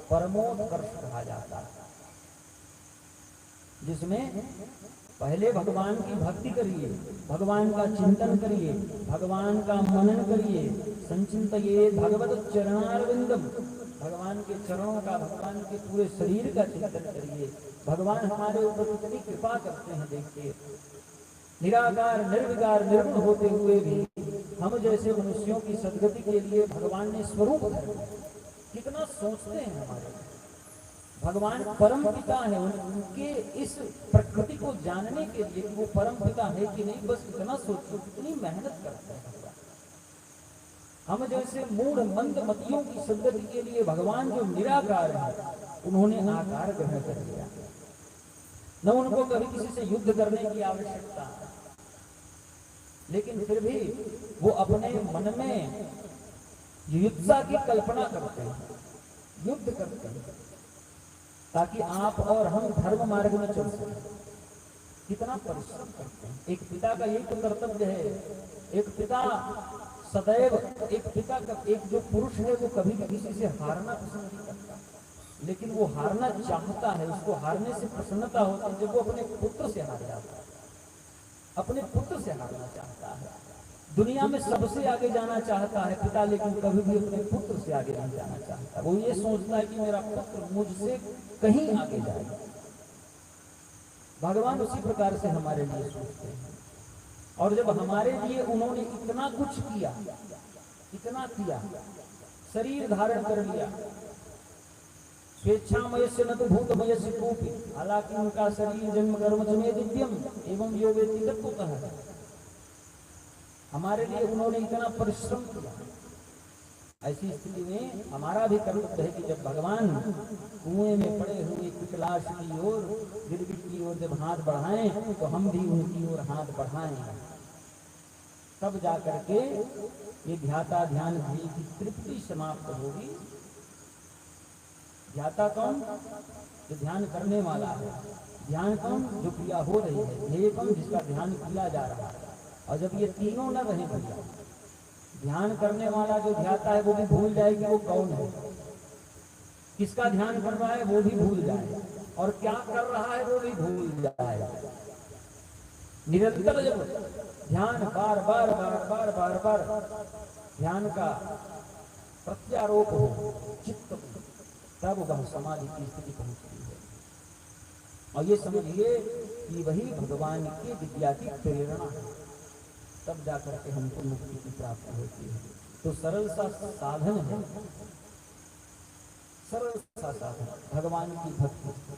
परमोत्कर्ष कहा जाता है, जिसमें पहले भगवान की भक्ति करिए, भगवान का चिंतन करिए, भगवान का मनन करिए, संचिंतये भगवत चरणारविंदम, भगवान के चरणों का, भगवान के पूरे शरीर का चिंतन करिए। भगवान हमारे ऊपर कितनी कृपा करते हैं, देखिए, निराकार निर्विकार निर्गुण होते हुए भी हम जैसे मनुष्यों की सद्गति के लिए भगवान ने स्वरूप धर्म कितना सोचते हैं हमारे। भगवान परम पिता है, उनके इस प्रकृति को जानने के लिए कि वो परम पिता है कि नहीं, बस इतना सोचो, कितनी मेहनत करते हैं भगवान। हम जैसे मूढ़ मंद मतियों की सद्गति के लिए भगवान जो निराकार है, उन्होंने आकार ग्रहण कर लिया। न उनको कभी किसी से युद्ध करने की आवश्यकता है, लेकिन फिर भी वो अपने मन में युद्धता की कल्पना करते हैं, युद्ध करते हैं, ताकि आप और हम धर्म मार्ग में चल सकें। कितना परिश्रम करते हैं। एक पिता का यही तो कर्तव्य है। एक पिता सदैव, एक पिता का, एक जो पुरुष है वो कभी भी किसी से हारना पसंद नहीं करता, लेकिन वो हारना चाहता है, उसको हारने से प्रसन्नता होती है जब वो अपने पुत्र से हार जाता है, अपने पुत्र से हारना चाहता है। दुनिया में सबसे आगे जाना चाहता है पिता, लेकिन कभी भी अपने पुत्र से आगे नहीं जाना चाहता। वो ये सोचता है कि मेरा पुत्र मुझसे कहीं आगे जाए। भगवान उसी प्रकार से हमारे लिए सोचते हैं, और जब हमारे लिए उन्होंने इतना कुछ किया, इतना किया, शरीर धारण कर लिया, स्वेच्छामय से न तो भूतमय से कोपी, हालांकि उनका शरीर जन्म कर्म में दिव्यम एवं योगेति तत्वतः है। हमारे लिए उन्होंने इतना परिश्रम किया। ऐसी स्थिति में हमारा भी कर्तव्य है कि जब भगवान कुएं में पड़े हुए पिकलाश की ओर, गिरगिट की ओर जब हाथ बढ़ाएं, तो हम भी उनकी ओर हाथ बढ़ाएं। तब जाकर के ये ध्याता ध्यान ध्येय की तृप्ति समाप्त होगी। ध्याता कौन? जो ध्यान करने वाला है। ध्यान कौन? जो क्रिया हो रही है। ध्येय कौन? जिसका ध्यान किया जा रहा है। और जब ये तीनों न रहे भैया, ध्यान करने वाला जो ध्याता है वो भी भूल जाए कि वो कौन है, किसका ध्यान कर रहा है वो भी भूल जाए, और क्या कर रहा है वो भी भूल जाए। निरंतर जब ध्यान बार बार बार बार बार बार ध्यान का प्रत्यारोप हो चित्त, तब वह समाधि की स्थिति पहुंचती है। और ये समझिए कि वही भगवान की विद्या की प्रेरणा है, तब जाकर के हमको मुक्ति की प्राप्ति होती है। तो सरल सा साधन है, सरल सा साधन भगवान की भक्ति।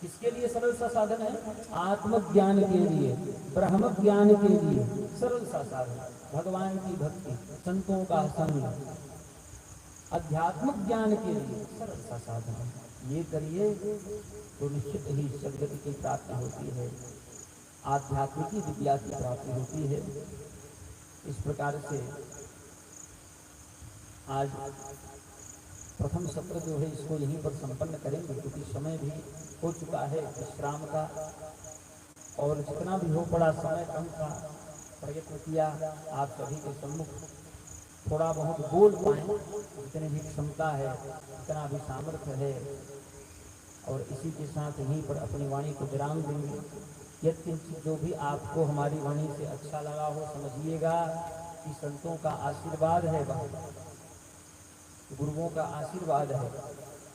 किसके लिए सरल सा साधन है? आत्मज्ञान के लिए, ब्रह्म ज्ञान के लिए सरल सा साधन भगवान की भक्ति, संतों का संग, अध्यात्मिक ज्ञान के लिए सरल सा साधन। ये करिए तो निश्चित ही सद्गति की प्राप्ति होती है, आध्यात्मिक विद्या की प्राप्ति होती है। इस प्रकार से आज प्रथम सत्र जो है इसको यहीं पर संपन्न करेंगे, क्योंकि समय भी हो चुका है विश्राम का, और जितना भी हो बड़ा समय कम था, प्रयत्न किया आप सभी के सम्मुख थोड़ा बहुत बोल पाए, जितनी भी क्षमता है, जितना भी सामर्थ्य है, और इसी के साथ यहीं पर अपनी वाणी को विराम देंगे। यदि जो भी आपको हमारी वाणी से अच्छा लगा हो, समझिएगा कि संतों का आशीर्वाद है, वह गुरुओं का आशीर्वाद है,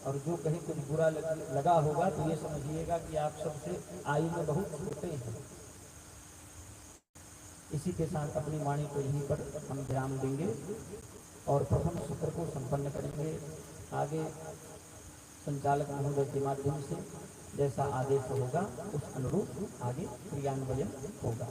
और जो कहीं कुछ बुरा लगा होगा तो ये समझिएगा कि आप सबसे आयु में बहुत छोटे हैं। इसी के साथ अपनी वाणी को यहीं पर हम विराम देंगे और प्रथम सत्र को संपन्न करेंगे। आगे संचालक महोदय के माध्यम से जैसा आदेश होगा उस अनुरूप आगे क्रियान्वयन होगा।